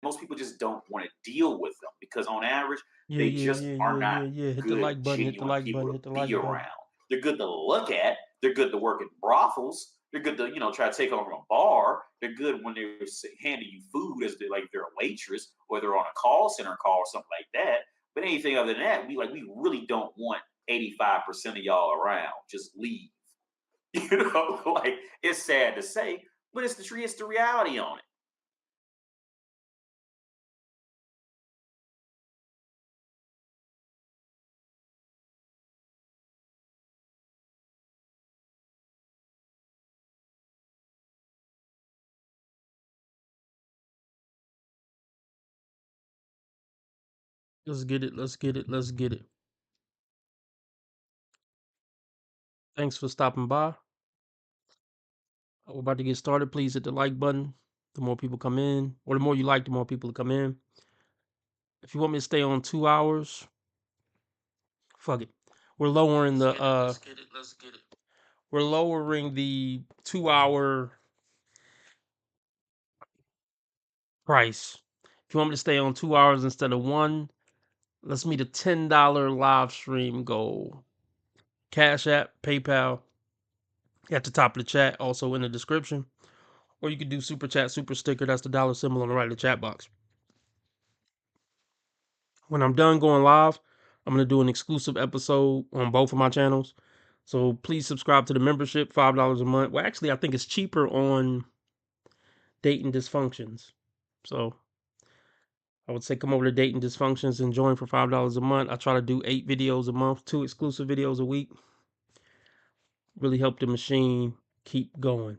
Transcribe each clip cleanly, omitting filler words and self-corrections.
most people just don't want to deal with them because on average, Yeah, they yeah, just yeah, are yeah, not yeah, yeah. Hit the good, like button, hit the genuine like people button, to hit the be like button. around. They're good to look at. They're good to work in brothels. They're good to try to take over a bar. They're good when they're handing you food as they're a waitress or they're on a call center call or something like that. But anything other than that, we really don't want 85% of y'all around. Just leave. Like it's sad to say, but it's the reality on it. Let's get it. Let's get it. Let's get it. Thanks for stopping by. We're about to get started. Please hit the like button. The more people come in, or the more you like, the more people come in. If you want me to stay on 2 hours, fuck it. We're lowering the let's get it. We're lowering the 2 hour price. If you want me to stay on 2 hours instead of one, let's meet a $10 live stream goal. Cash App, PayPal at the top of the chat, also in the description. Or you could do super chat, super sticker. That's the dollar symbol on the right of the chat box. When I'm done going live, I'm going to do an exclusive episode on both of my channels. So please subscribe to the membership, $5 a month. Well, actually, I think it's cheaper on Dating Dysfunctions. So I would say come over to Dating Dysfunctions and join for $5 a month. I try to do 8 videos a month, 2 exclusive videos a week. Really help the machine keep going.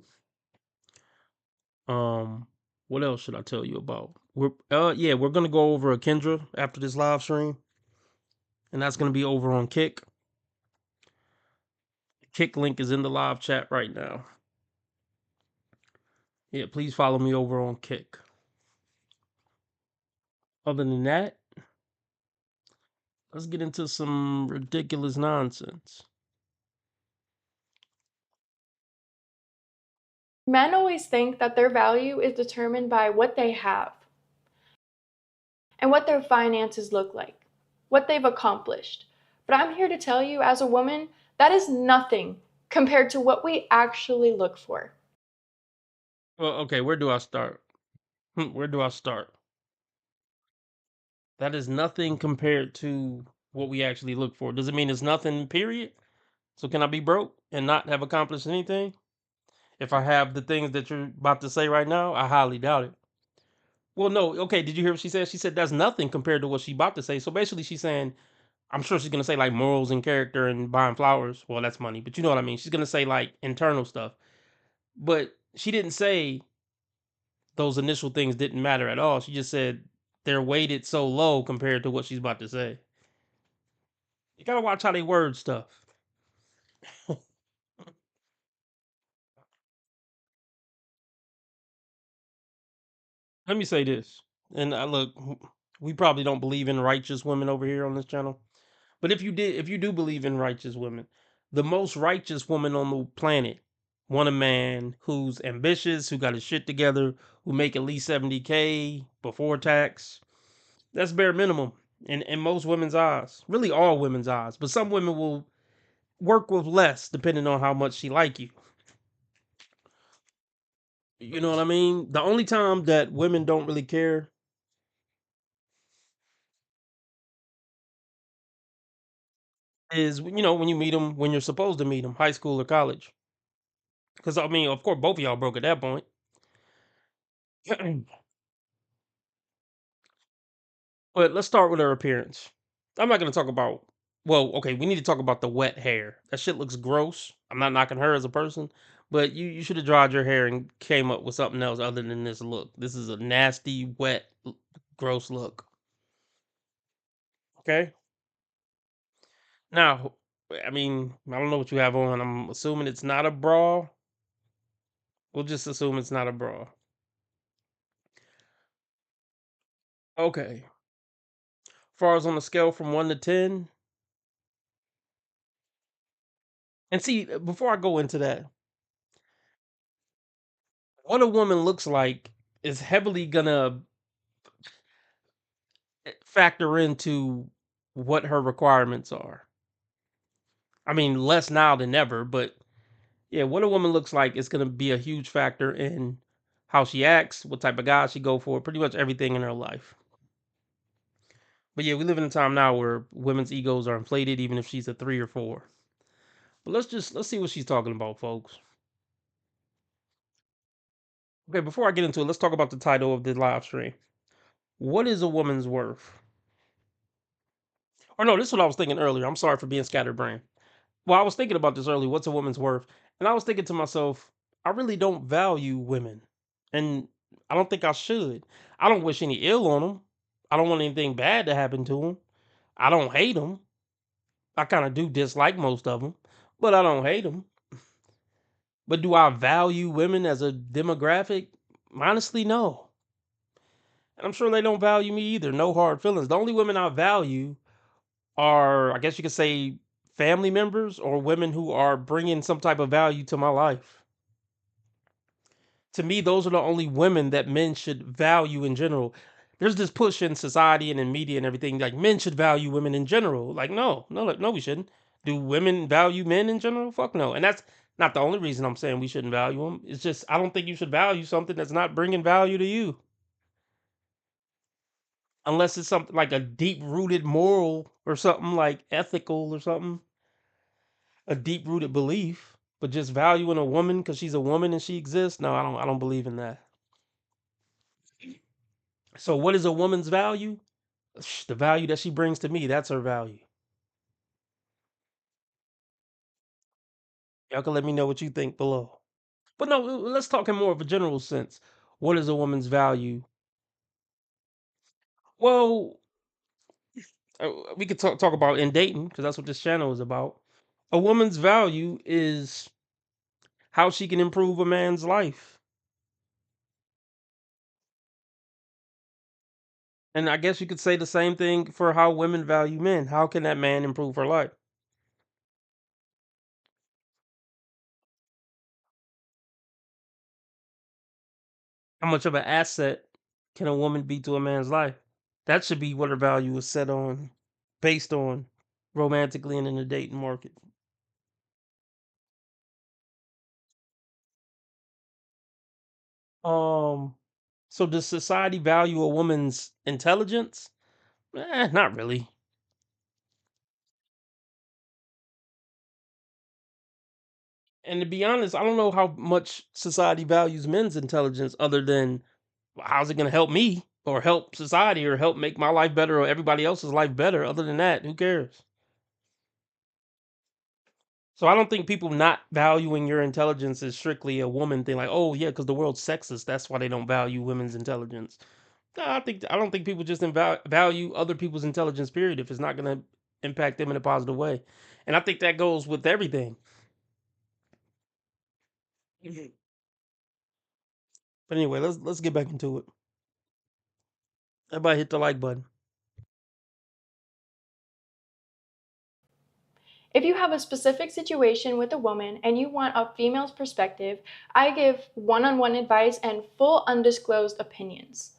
Um, what else should I tell you about? We're gonna go over a Kendra after this live stream, and that's gonna be over on Kick. Kick link is in the live chat right now. Yeah, please follow me over on Kick. Other than that, let's get into some ridiculous nonsense. Men always think that their value is determined by what they have and what their finances look like, what they've accomplished. But I'm here to tell you, as a woman, that is nothing compared to what we actually look for. Well, okay, where do I start? Where do I start? That is nothing compared to what we actually look for. Does it mean it's nothing, period? So can I be broke and not have accomplished anything? If I have the things that you're about to say right now, I highly doubt it. Well, no, okay, did you hear what she said? She said that's nothing compared to what she's about to say. So basically she's saying, I'm sure she's gonna say like morals and character and buying flowers. Well, that's money, but you know what I mean. She's gonna say like internal stuff. But she didn't say those initial things didn't matter at all. She just said they're weighted so low compared to what she's about to say. You gotta watch how they word stuff. Let me say this, and I look, we probably don't believe in righteous women over here on this channel. But if you do believe in righteous women, the most righteous woman on the planet want a man who's ambitious, who got his shit together, who make at least 70K before tax. That's bare minimum in most women's eyes. Really all women's eyes. But some women will work with less depending on how much she like you. You know what I mean? The only time that women don't really care is when you meet them when you're supposed to meet them, high school or college. Because I mean, of course, both of y'all broke at that point. But let's start with her appearance. I'm not gonna talk about. Well, okay, we need to talk about the wet hair. That shit looks gross. I'm not knocking her as a person, but you should have dried your hair and came up with something else other than this look. This is a nasty, wet, gross look. Okay. Now, I mean, I don't know what you have on. I'm assuming it's not a bra. We'll just assume it's not a bra. Okay. Far as on the scale from 1 to 10, and see, before I go into that, what a woman looks like is heavily gonna factor into what her requirements are. I mean, less now than ever, but yeah, what a woman looks like is going to be a huge factor in how she acts, what type of guy she go for, pretty much everything in her life. But yeah, we live in a time now where women's egos are inflated, even if she's a 3 or 4. But let's see what she's talking about, folks. Okay, before I get into it, let's talk about the title of the live stream. What is a woman's worth? Or no, this is what I was thinking earlier. I'm sorry for being scatterbrained. Well, I was thinking about this earlier. What's a woman's worth? And I was thinking to myself, I really don't value women, and I don't think I should. I don't wish any ill on them. I don't want anything bad to happen to them. I don't hate them. I kind of do dislike most of them, but I don't hate them. But do I value women as a demographic? Honestly, no. And I'm sure they don't value me either. No hard feelings. The only women I value are, I guess you could say, family members or women who are bringing some type of value to my life. To me, those are the only women that men should value in general. There's this push in society and in media and everything, like men should value women in general. Like, no, no, no, we shouldn't. Do women value men in general? Fuck no. And that's not the only reason I'm saying we shouldn't value them. It's just I don't think you should value something that's not bringing value to you, unless it's something like a deep rooted moral or something like ethical or something, a deep rooted belief. But just valuing a woman because she's a woman and she exists, no, I don't believe in that. So what is a woman's value? The value that she brings to me, that's her value. Y'all can let me know what you think below. But no, let's talk in more of a general sense. What is a woman's value? Well, we could talk about in dating because that's what this channel is about. A woman's value is how she can improve a man's life. And I guess you could say the same thing for how women value men. How can that man improve her life? How much of an asset can a woman be to a man's life? That should be what her value is set on, based on romantically and in the dating market. Um, so does society value a woman's intelligence? Not really. And to be honest, I don't know how much society values men's intelligence other than how's it going to help me or help society or help make my life better or everybody else's life better. Other than that, who cares? So I don't think people not valuing your intelligence is strictly a woman thing. Like, oh yeah, because the world's sexist, that's why they don't value women's intelligence. No, I don't think people just value other people's intelligence. Period. If it's not going to impact them in a positive way, and I think that goes with everything. Mhm. But anyway, let's get back into it. Everybody hit the like button. If you have a specific situation with a woman and you want a female's perspective, I give one on one advice and full undisclosed opinions.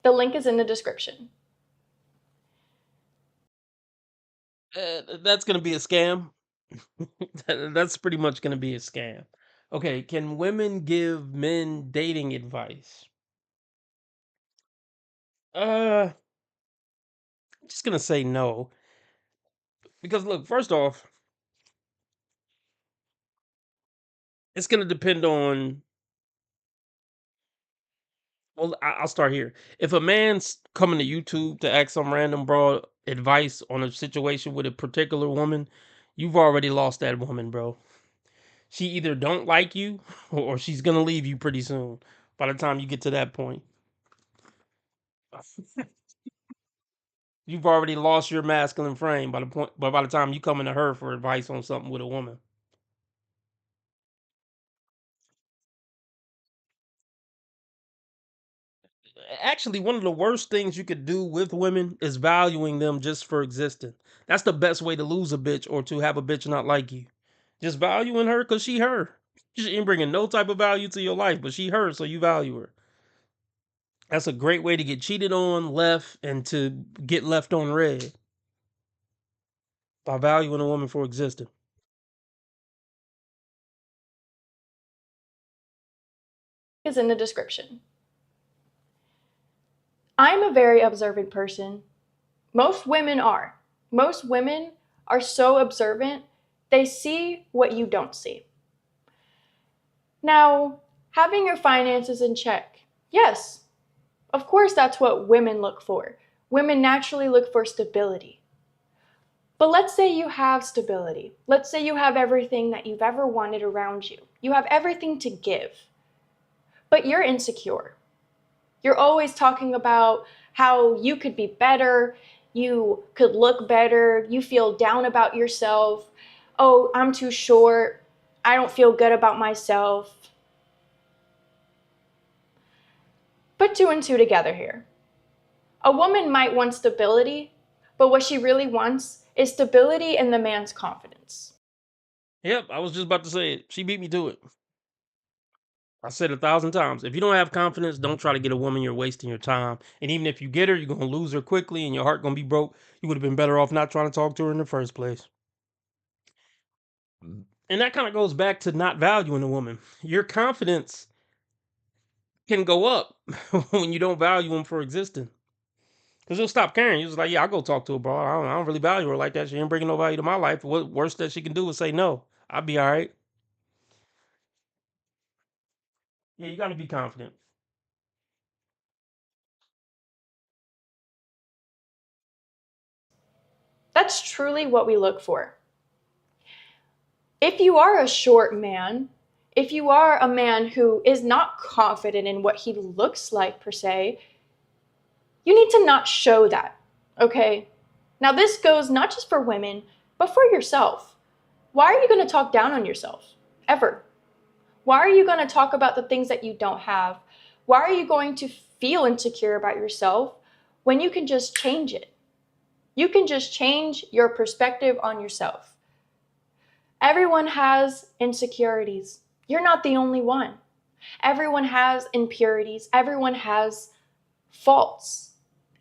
The link is in the description. That's going to be a scam. That's pretty much going to be a scam. Okay, can women give men dating advice? I'm just gonna say no because look, first off, it's gonna depend on. Well, I'll start here. If a man's coming to YouTube to ask some random bro advice on a situation with a particular woman, you've already lost that woman, bro. She either don't like you or she's gonna leave you pretty soon. By the time you get to that point, you've already lost your masculine frame by the point. But by the time you come into her for advice on something with a woman. Actually, one of the worst things you could do with women is valuing them just for existing. That's the best way to lose a bitch or to have a bitch not like you. Just valuing her because she her. She ain't bringing no type of value to your life, but she her, so you value her. That's a great way to get cheated on, left, and to get left on red by valuing a woman for existing. Is in the description. I'm a very observant person. Most women are. Most women are so observant, they see what you don't see. Now, having your finances in check. Yes, of course, that's what women look for. Women naturally look for stability. But let's say you have stability. Let's say you have everything that you've ever wanted around you. You have everything to give. But you're insecure. You're always talking about how you could be better, you could look better, you feel down about yourself. Oh, I'm too short. I don't feel good about myself. Put two and two together here. A woman might want stability, but what she really wants is stability in the man's confidence. Yep, I was just about to say it. She beat me to it. I said 1,000 times. If you don't have confidence, don't try to get a woman. You're wasting your time. And even if you get her, you're gonna lose her quickly, and your heart gonna be broke. You would have been better off not trying to talk to her in the first place. And that kind of goes back to not valuing a woman. Your confidence can go up when you don't value them for existing. Because you'll stop caring. You're just like, yeah, I'll go talk to her, bro. I don't really value her like that. She ain't bringing no value to my life. What worst that she can do is say no. I'll be all right. Yeah, you got to be confident. That's truly what we look for. If you are a short man, if you are a man who is not confident in what he looks like per se, you need to not show that, okay? Now, this goes not just for women, but for yourself. Why are you going to talk down on yourself? Ever? Why are you going to talk about the things that you don't have? Why are you going to feel insecure about yourself when you can just change it? You can just change your perspective on yourself. Everyone has insecurities. You're not the only one. Everyone has impurities. Everyone has faults.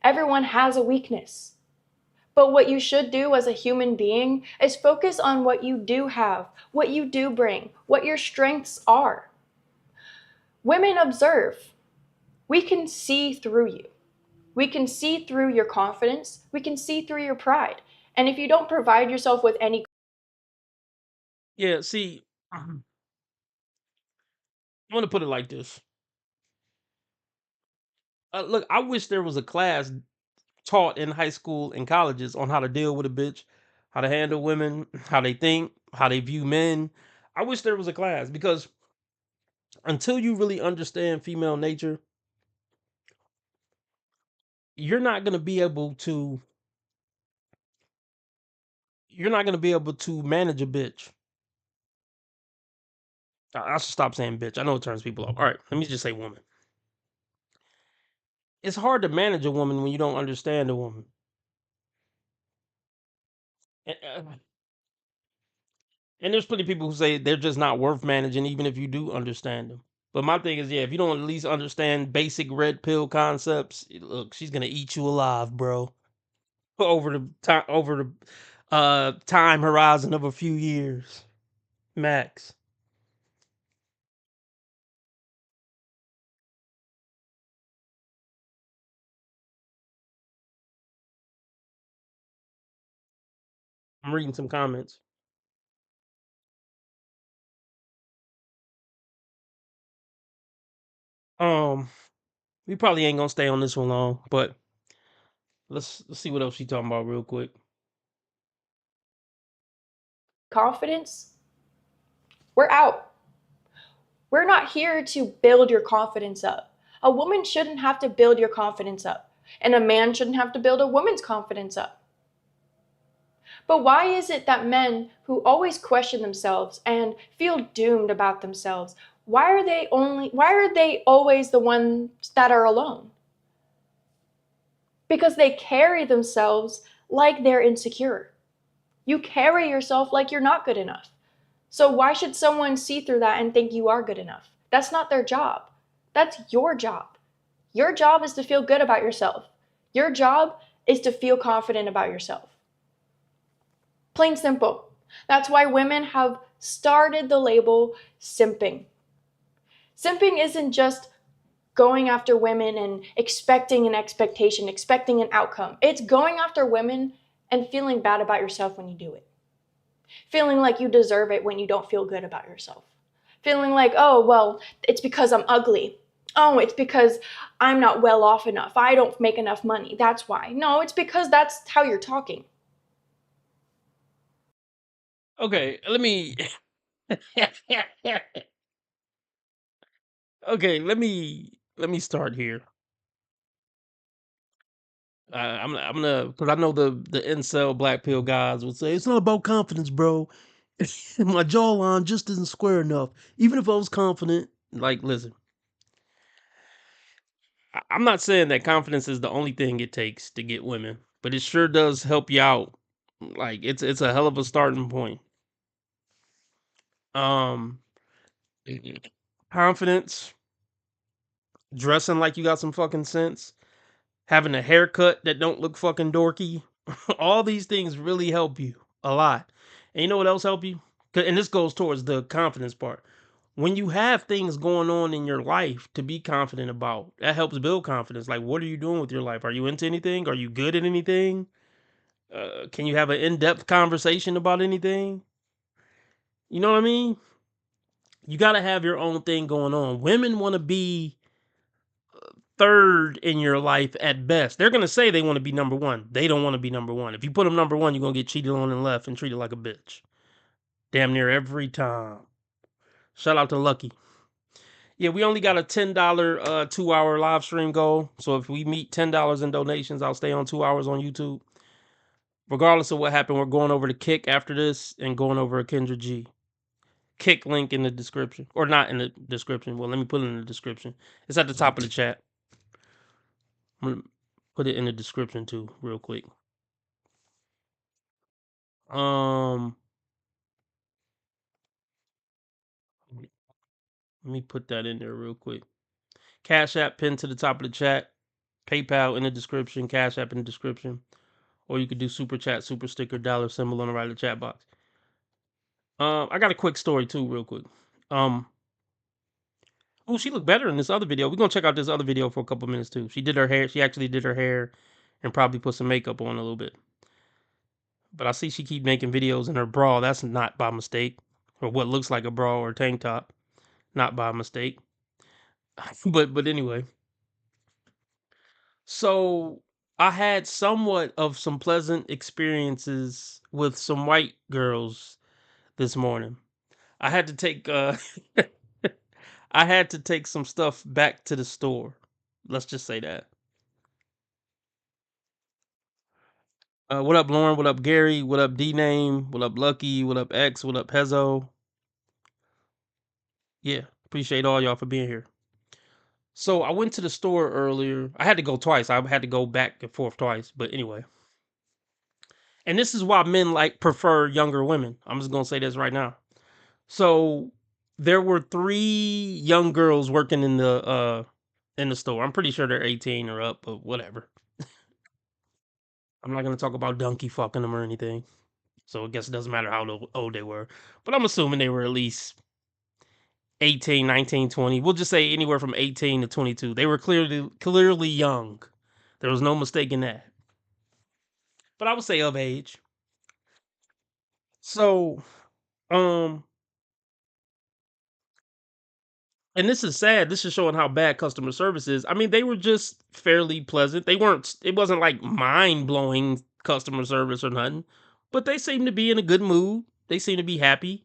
Everyone has a weakness. But what you should do as a human being is focus on what you do have, what you do bring, what your strengths are. Women observe. We can see through you. We can see through your confidence. We can see through your pride. And if you don't provide yourself with any, Yeah, see, I'm going to put it like this. Look, I wish there was a class taught in high school and colleges on how to deal with a bitch, how to handle women, how they think, how they view men. I wish there was a class because until you really understand female nature, you're not going to be able to manage a bitch. I should stop saying bitch. I know it turns people off. All right, let me just say woman. It's hard to manage a woman when you don't understand a woman. And, and there's plenty of people who say they're just not worth managing, even if you do understand them. But my thing is, yeah, if you don't at least understand basic red pill concepts, look, she's gonna eat you alive, bro. Over the time horizon of a few years, max. I'm reading some comments. Um, we probably ain't gonna stay on this one long, but let's see what else she talking about real quick. confidence, we're out. We're not here to build your confidence up. A woman shouldn't have to build your confidence up, and a man shouldn't have to build a woman's confidence up. But why is it that men who always question themselves and feel doomed about themselves, why are they always the ones that are alone? Because they carry themselves like they're insecure. You carry yourself like you're not good enough. So why should someone see through that and think you are good enough? That's not their job. That's your job. Your job is to feel good about yourself. Your job is to feel confident about yourself. Plain simple. That's why women have started the label simping. Simping isn't just going after women and expecting an expectation, expecting an outcome. It's going after women and feeling bad about yourself when you do it. Feeling like you deserve it when you don't feel good about yourself. Feeling like, oh, well, it's because I'm ugly. Oh, it's because I'm not well off enough. I don't make enough money. That's why. No, it's because that's how you're talking. Okay, let me. Okay, let me start here. I'm gonna because I know the incel black pill guys would say it's not about confidence, bro. My jawline just isn't square enough. Even if I was confident, like, listen, I'm not saying that confidence is the only thing it takes to get women, but it sure does help you out. Like, it's a hell of a starting point. Um, Confidence, dressing like you got some fucking sense, having a haircut that don't look fucking dorky. All these things really help you a lot. And you know what else help you? And this goes towards the confidence part. When you have things going on in your life to be confident about, that helps build confidence. Like, what are you doing with your life? Are you into anything? Are you good at anything? Can you have an in-depth conversation about anything? You know what I mean? You got to have your own thing going on. Women want to be third in your life at best. They're gonna say they want to be number one. They don't want to be number one. If you put them number one, you're gonna get cheated on and left and treated like a bitch. Damn near every time. Shout out to Lucky. Yeah, we only got a $10 2-hour live stream goal. So if we meet $10 in donations, I'll stay on 2 hours on YouTube. Regardless of what happened, we're going over to Kick after this and going over a Kendra G. Kick link in the description. Or not in the description. Well, let me put it in the description. It's at the top of the chat. I'm gonna put it in the description too, real quick. Um, Let me put that in there real quick. Cash App pinned to the top of the chat. PayPal in the description. Cash App in the description. Or you could do super chat, super sticker, dollar symbol on the right of the chat box. I got a quick story too, real quick. Oh, she looked better in this other video. We're gonna check out this other video for a couple minutes too. She did her hair. She actually did her hair and probably put some makeup on a little bit. But I see she keep making videos in her bra. That's not by mistake, or what looks like a bra or tank top. Not by mistake. But anyway. So I had somewhat of some pleasant experiences with some white girls this morning. I had to take I had to take some stuff back to the store. Let's just say that. What up, Lauren? What up, Gary? What up, D Name? What up, Lucky? What up, X? What up, Pezzo? Yeah, appreciate all y'all for being here. So I went to the store earlier. I had to go twice. I had to go back and forth twice. But anyway. And this is why men like prefer younger women. I'm just gonna say this right now. So there were 3 young girls working in the store. I'm pretty sure they're 18 or up, but whatever. I'm not gonna talk about donkey fucking them or anything. So I guess it doesn't matter how old they were. But I'm assuming they were at least 18, 19, 20. We'll just say anywhere from 18 to 22. They were clearly young. There was no mistaking that. But I would say of age. So, um, and this is sad. This is showing how bad customer service is. I mean, they were just fairly pleasant. They weren't, it wasn't like mind blowing customer service or nothing, but they seemed to be in a good mood. They seemed to be happy,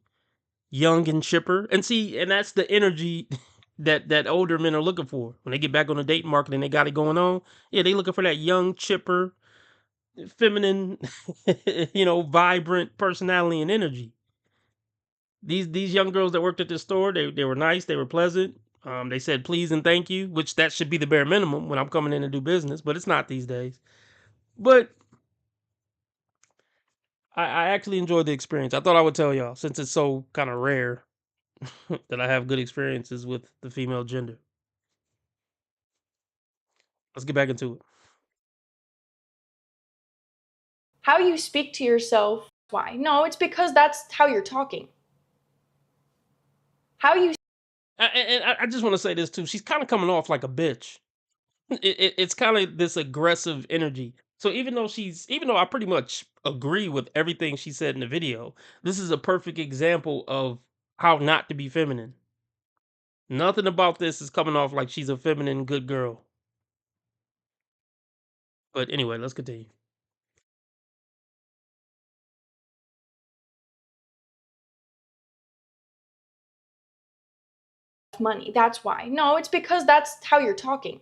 young and chipper. And see, and that's the energy that older men are looking for when they get back on the dating market and they got it going on. Yeah, they looking for that young, chipper, feminine, vibrant personality and energy. These young girls that worked at this store, they were nice, they were pleasant. They said please and thank you, which that should be the bare minimum when I'm coming in to do business, but it's not these days. But I actually enjoyed the experience. I thought I would tell y'all since it's so kind of rare that I have good experiences with the female gender. Let's get back into it. How you speak to yourself, why? No, it's because that's how you're talking. How you I just want to say this too. She's kind of coming off like a bitch. It's kind of this aggressive energy. So even though I pretty much agree with everything she said in the video, this is a perfect example of how not to be feminine. Nothing about this is coming off like she's a feminine good girl. But anyway, let's continue. money, that's why. No, it's because that's how you're talking.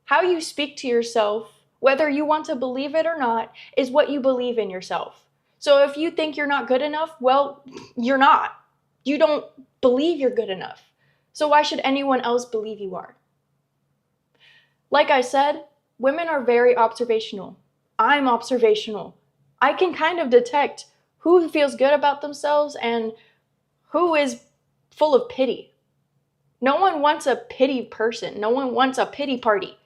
How you speak to yourself, whether you want to believe it or not, is what you believe in yourself. So if you think you're not good enough, well, you're not. You don't believe you're good enough. So why should anyone else believe you are? Like I said, women are very observational. I'm observational. I can kind of detect who feels good about themselves and who is full of pity. No one wants a pity person. No one wants a pity party.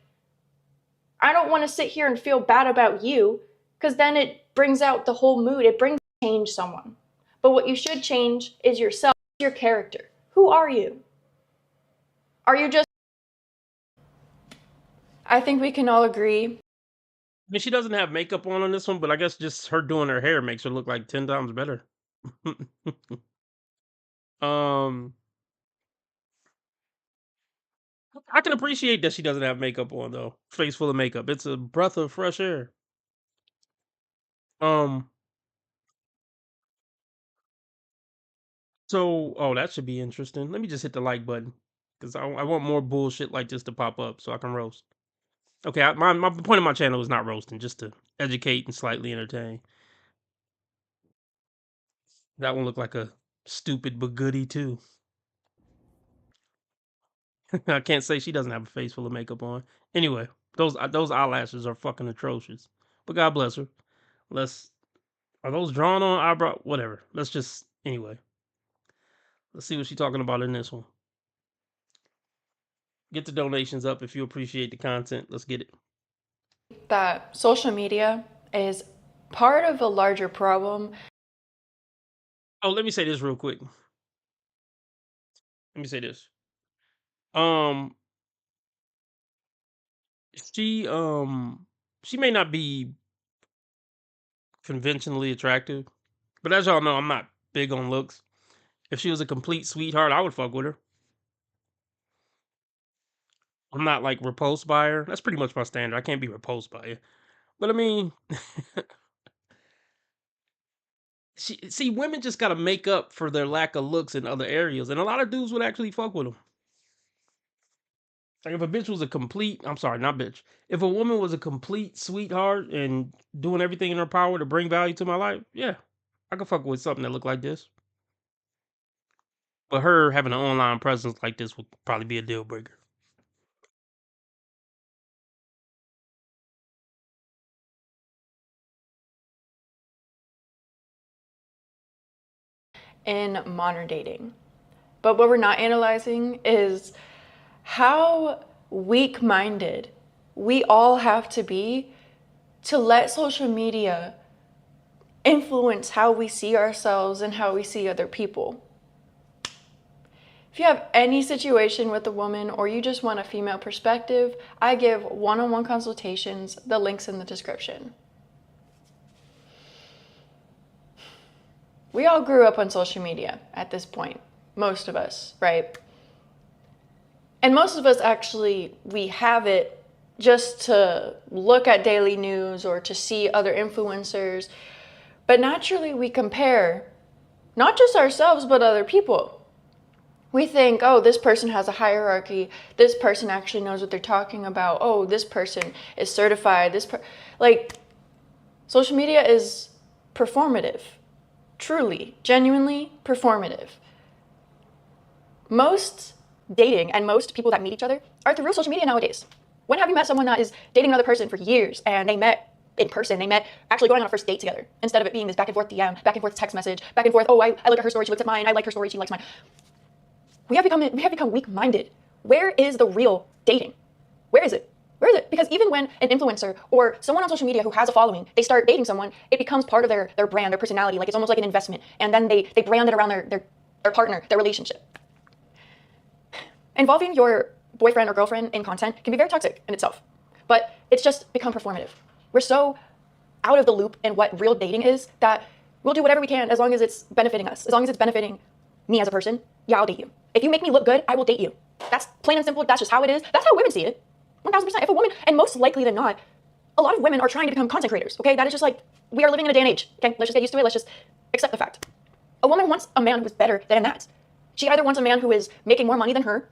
I don't want to sit here and feel bad about you, because then it brings out the whole mood. It brings change someone. But what you should change is yourself, your character. Who are you? Are you just... I think we can all agree. I mean, she doesn't have makeup on this one, but I guess just her doing her hair makes her look like 10 times better. um, I can appreciate that she doesn't have makeup on though. Face full of makeup. It's a breath of fresh air. Um, oh, that should be interesting. Let me just hit the like button because I want more bullshit like this to pop up so I can roast. Okay, my point of my channel is not roasting, just to educate and slightly entertain. That one looked like a stupid but goody too. I can't say she doesn't have a face full of makeup on. Anyway, those eyelashes are fucking atrocious. But God bless her. Are those drawn on eyebrow? Whatever. Anyway. Let's see what she's talking about in this one. Get the donations up if you appreciate the content. Let's get it. That social media is part of a larger problem. Oh, let me say this real quick. Let me say this. Um, she may not be conventionally attractive, but as y'all know, I'm not big on looks. If she was a complete sweetheart, I would fuck with her. I'm not like repulsed by her. That's pretty much my standard. I can't be repulsed by it. But I mean, women just gotta make up for their lack of looks in other areas, and a lot of dudes would actually fuck with them. Like if a bitch was a complete, I'm sorry, not bitch. If a woman was a complete sweetheart and doing everything in her power to bring value to my life, yeah, I could fuck with something that looked like this. But her having an online presence like this would probably be a deal breaker. In modern dating. But what we're not analyzing is how weak-minded we all have to be to let social media influence how we see ourselves and how we see other people. If you have any situation with a woman or you just want a female perspective, I give one-on-one consultations. The link's in the description. We all grew up on social media at this point, most of us, right? And most of us actually, we have it just to look at daily news or to see other influencers. But naturally we compare not just ourselves, but other people. We think, oh, this person has a hierarchy. This person actually knows what they're talking about. Oh, this person is certified. Like, social media is performative. Truly, genuinely performative. Most dating and most people that meet each other are through social media nowadays. When have you met someone that is dating another person for years and they met in person, they met actually going on a first date together, instead of it being this back and forth DM, back and forth text message, back and forth, oh, I look at her story, she looks at mine, I like her story, she likes mine. We have become weak-minded. Where is the real dating? Where is it? Where is it? Because even when an influencer or someone on social media who has a following, they start dating someone, it becomes part of their brand, their personality. Like it's almost like an investment. And then they brand it around their partner, their relationship. Involving your boyfriend or girlfriend in content can be very toxic in itself. But it's just become performative. We're so out of the loop in what real dating is that we'll do whatever we can as long as it's benefiting us. As long as it's benefiting me as a person, yeah, I'll date you. If you make me look good, I will date you. That's plain and simple. That's just how it is. That's how women see it. 1000%. If a woman, and most likely than not, a lot of women are trying to become content creators, okay? That is just like, we are living in a day and age, okay? Let's just get used to it. Let's just accept the fact. A woman wants a man who's better than that. She either wants a man who is making more money than her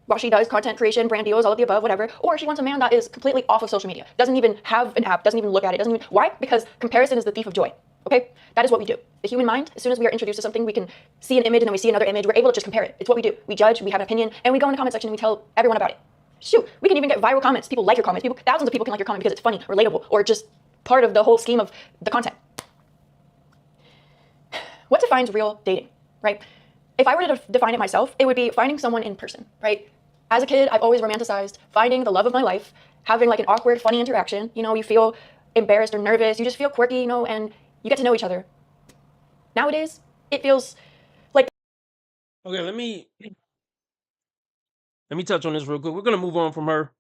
while she does content creation, brand deals, all of the above, whatever, or she wants a man that is completely off of social media, doesn't even have an app, doesn't even look at it, doesn't even, why? Because comparison is the thief of joy, okay? That is what we do. The human mind, as soon as we are introduced to something, we can see an image and then we see another image, we're able to just compare it. It's what we do. We judge, we have an opinion, and we go in the comment section and we tell everyone about it. Shoot, we can even get viral comments. People like your comments. Thousands of people can like your comment because it's funny, relatable, or just part of the whole scheme of the content. What defines real dating, right? If I were to define it myself, it would be finding someone in person, right? As a kid, I've always romanticized finding the love of my life, having like an awkward, funny interaction. You know, you feel embarrassed or nervous. You just feel quirky, you know, and you get to know each other. Nowadays, it feels like... Okay, let me touch on this real quick. We're gonna move on from her.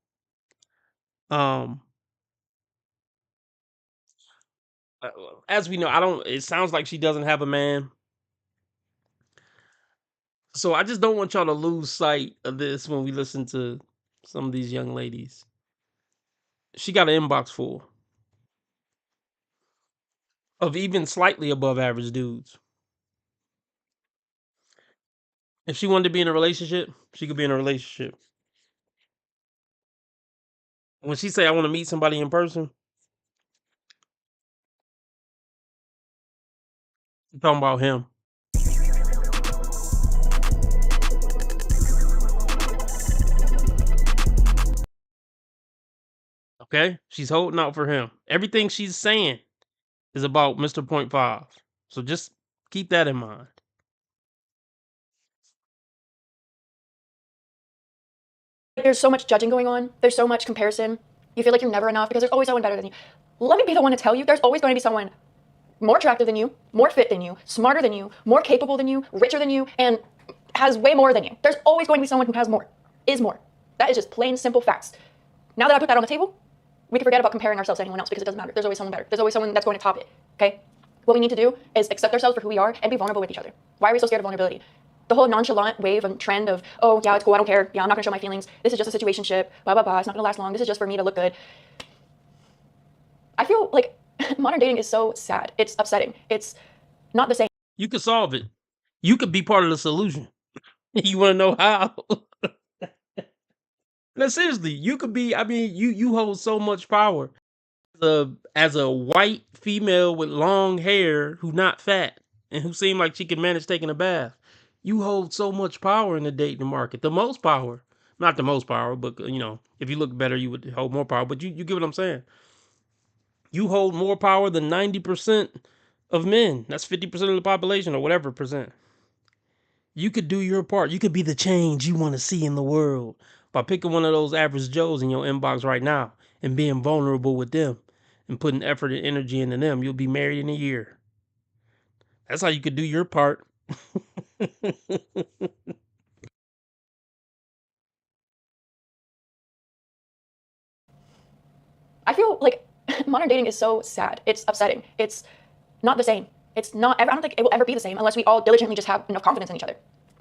As we know, it sounds like she doesn't have a man. So I just don't want y'all to lose sight of this when we listen to some of these young ladies. She got an inbox full of even slightly above average dudes. If she wanted to be in a relationship, she could be in a relationship. When she say, I want to meet somebody in person, I'm talking about him. Okay? She's holding out for him. Everything she's saying is about Mr. 0.5. So just keep that in mind. There's so much judging going on. There's so much comparison. You feel like you're never enough because there's always someone better than you. Let me be the one to tell you, there's always going to be someone more attractive than you, more fit than you, smarter than you, more capable than you, richer than you, and has way more than you. There's always going to be someone who has more, is more. That is just plain, simple facts. Now that I put that on the table, we can forget about comparing ourselves to anyone else because it doesn't matter. There's always someone better. There's always someone that's going to top it, okay? What we need to do is accept ourselves for who we are and be vulnerable with each other. Why are we so scared of vulnerability? The whole nonchalant wave and trend of, oh, yeah, it's cool, I don't care. Yeah, I'm not gonna show my feelings. This is just a situationship, blah, blah, blah. It's not gonna last long. This is just for me to look good. I feel like modern dating is so sad. It's upsetting. It's not the same. You could solve it. You could be part of the solution. You want to know how? No, seriously, you could be. I mean, you hold so much power. As a white female with long hair who's not fat and who seemed like she could manage taking a bath, you hold so much power in the dating market. The most power. Not the most power, but you know, if you look better, you would hold more power. But you get what I'm saying. You hold more power than 90% of men. That's 50% of the population or whatever percent. You could do your part. You could be the change you want to see in the world by picking one of those average Joes in your inbox right now and being vulnerable with them and putting effort and energy into them. You'll be married in a year. That's how you could do your part. I feel like modern dating is so sad. It's upsetting. It's not the same. It's not, I don't think it will ever be the same unless we all diligently just have enough confidence in each other.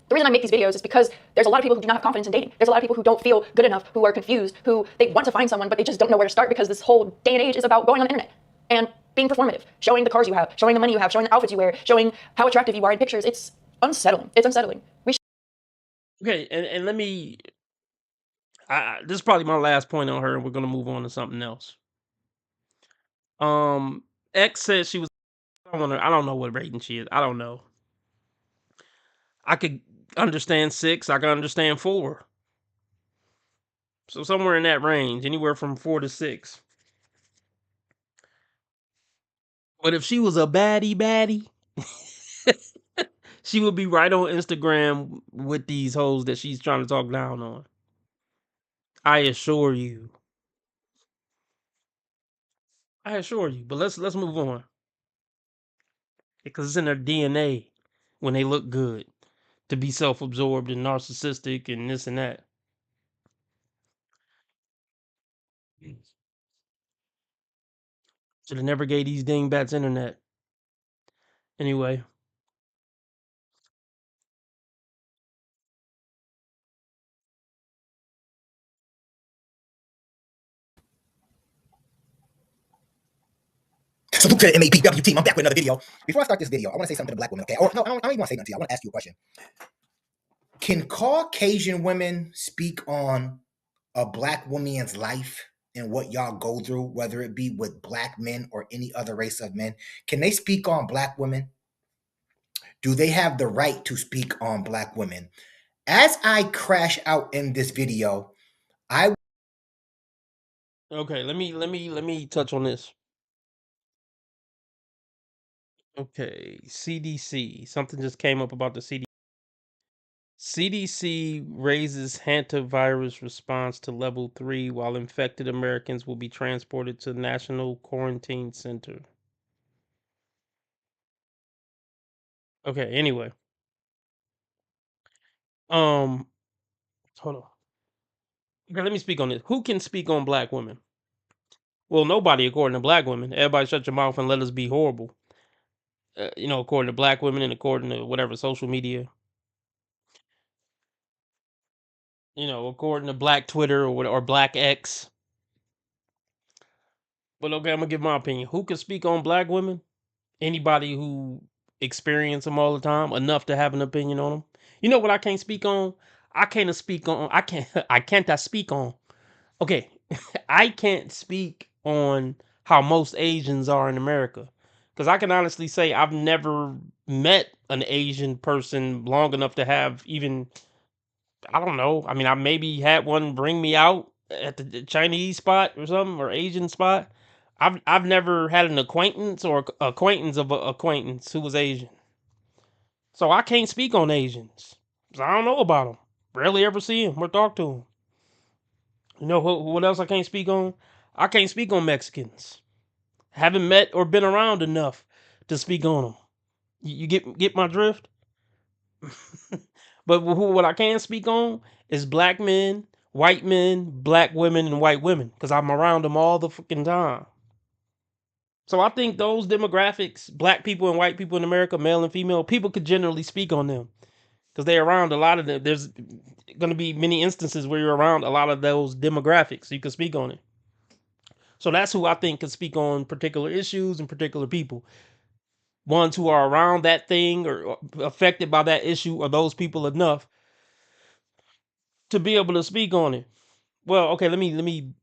The reason I make these videos is because there's a lot of people who do not have confidence in dating. There's a lot of people who don't feel good enough, who are confused, who they want to find someone, but they just don't know where to start because this whole day and age is about going on the internet and being performative, showing the cars you have, showing the money you have, showing the outfits you wear, showing how attractive you are in pictures. It's unsettling. It's unsettling. Okay, and let me, this is probably my last point on her, and we're going to move on to something else. X said she was, I don't know what rating she is. I don't know. I could understand 6. I could understand 4. So somewhere in that range, anywhere from 4 to 6. But if she was a baddie, she would be right on Instagram with these hoes that she's trying to talk down on. I assure you. I assure you. But let's move on because it's in their DNA when they look good to be self-absorbed and narcissistic and this and that. Should have never gave these dingbats internet. Anyway, Salute to the MAPW team. I'm back with another video. Before I start this video, I want to say something to the black women, okay? Or no, I don't even want to say nothing to you. I want to ask you a question. Can Caucasian women speak on a black woman's life and what y'all go through, whether it be with black men or any other race of men? Can they speak on black women? Do they have the right to speak on black women? As I crash out in this video, okay, let me touch on this. Okay, CDC. Something just came up about the CDC. CDC raises hantavirus response to level 3 while infected Americans will be transported to National Quarantine Center. Okay, anyway. Hold on. Okay, let me speak on this. Who can speak on black women? Well, nobody according to black women. Everybody shut your mouth and let us be horrible. According to black women and according to whatever social media. According to Black Twitter or Black X. But okay, I'm gonna give my opinion. Who can speak on black women? Anybody who experience them all the time enough to have an opinion on them. You know what I can't speak on? I can't speak on. I can't. I can't. I speak on. Okay, I can't speak on how most Asians are in America because I can honestly say I've never met an Asian person long enough to have even. I don't know. I mean, I maybe had one bring me out at the Chinese spot or something or Asian spot. I've never had an acquaintance or acquaintance of an acquaintance who was Asian. So I can't speak on Asians. 'Cause I don't know about them. Rarely ever see them or talk to them. You know what else I can't speak on? I can't speak on Mexicans. Haven't met or been around enough to speak on them. You get my drift? But what I can speak on is black men, white men, black women, and white women because I'm around them all the fucking time. So I think those demographics, black people and white people in America, male and female, people could generally speak on them because they're around a lot of them. There's going to be many instances where you're around a lot of those demographics, so you can speak on it. So that's who I think can speak on particular issues and particular people. Ones who are around that thing or affected by that issue or those people enough to be able to speak on it. Well, okay, let me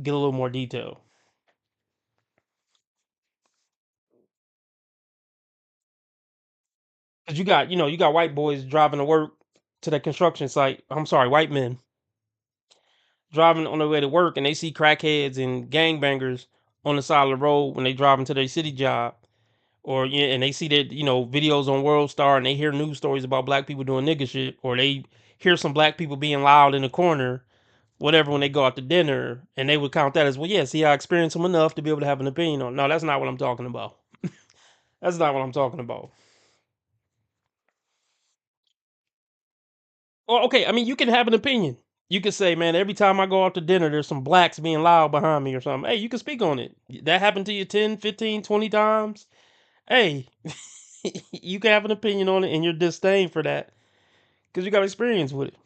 get a little more detail. Cause you got white boys driving to work to the construction site. I'm sorry, white men driving on their way to work and they see crackheads and gangbangers on the side of the road when they driving to their city job. Or and they see that, videos on World Star and they hear news stories about black people doing nigga shit, or they hear some black people being loud in the corner, whatever, when they go out to dinner, and they would count that as, well, yeah, see, I experienced them enough to be able to have an opinion on. No, that's not what I'm talking about. That's not what I'm talking about. Well, okay, I mean, you can have an opinion. You could say, man, every time I go out to dinner, there's some blacks being loud behind me or something. Hey, you can speak on it. That happened to you 10, 15, 20 times. Hey, you can have an opinion on it and your disdain for that because you got experience with it.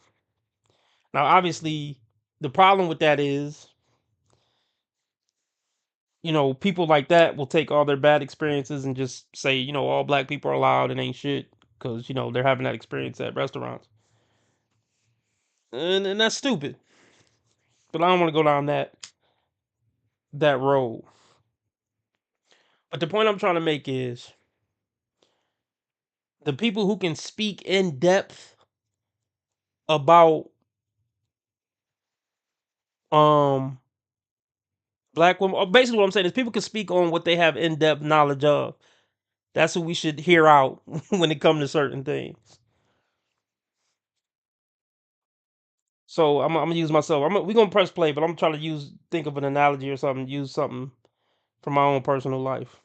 Now, obviously, the problem with that is, people like that will take all their bad experiences and just say, all black people are loud and ain't shit because, they're having that experience at restaurants. And that's stupid. But I don't want to go down that road. But the point I'm trying to make is the people who can speak in depth about black women, or basically what I'm saying is people can speak on what they have in depth knowledge of. That's who we should hear out when it comes to certain things. So I'm gonna use myself. We're gonna press play, but I'm trying to think of an analogy or something. Use something from my own personal life.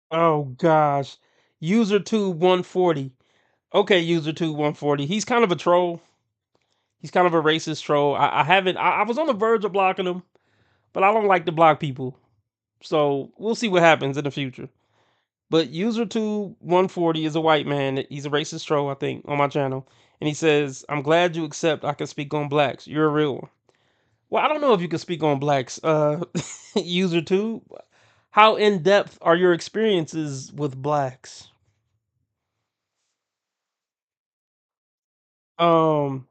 Oh gosh, UserTube 140. Okay, UserTube 140. He's kind of a troll. He's kind of a racist troll. I haven't. I was on the verge of blocking him, but I don't like to block people. So we'll see what happens in the future. But UserTube 140 is a white man. He's a racist troll, I think, on my channel. And he says, I'm glad you accept I can speak on blacks. You're a real one. Well, I don't know if you can speak on blacks, UserTube. How in depth are your experiences with blacks? Um,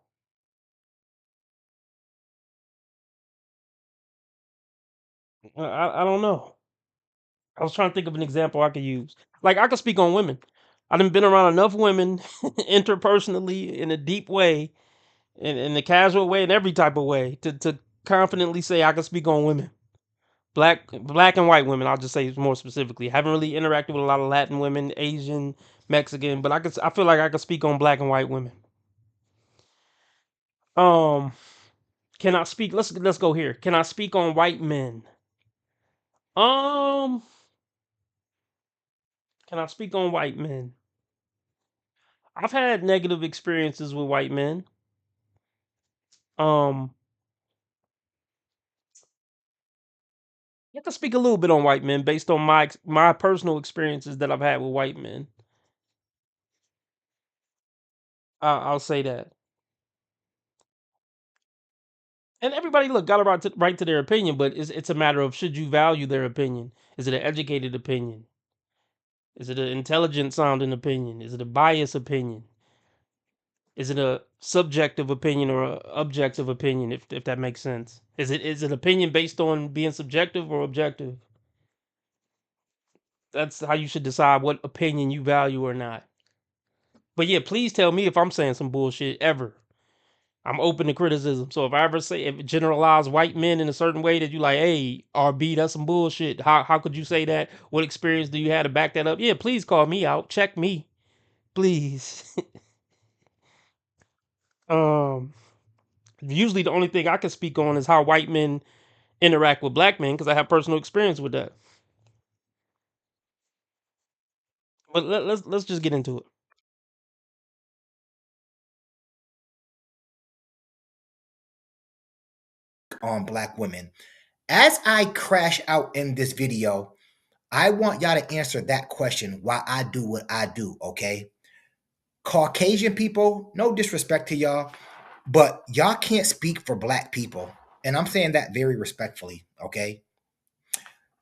I don't know. I was trying to think of an example I could use. Like I could speak on women. I done been around enough women interpersonally in a deep way, in a casual way, in every type of way, to confidently say I can speak on women. Black and white women, I'll just say more specifically. Haven't really interacted with a lot of Latin women, Asian, Mexican, but I feel like I could speak on black and white women. Um, can I speak? Let's go here. Can I speak on white men? Um, can I speak on white men? I've had negative experiences with white men. Um, I have to speak a little bit on white men based on my personal experiences that I've had with white men. I'll say that. And everybody, look, got a right to their opinion, but it's a matter of should you value their opinion? Is it an educated opinion? Is it an intelligent sounding opinion? Is it a biased opinion? Is it a subjective opinion or a objective opinion? If that makes sense. Is it opinion based on being subjective or objective? That's how you should decide what opinion you value or not. But yeah, please tell me if I'm saying some bullshit ever. I'm open to criticism. So if generalize white men in a certain way that you like, hey, RB, that's some bullshit. How could you say that? What experience do you have to back that up? Yeah, please call me out. Check me. Please. um Usually the only thing I can speak on is how white men interact with black men because I have personal experience with that. But let's just get into it. On black women. As I crash out in this video, I want y'all to answer that question why I do what I do, okay? Caucasian people, no disrespect to y'all, but y'all can't speak for black people. And I'm saying that very respectfully, okay?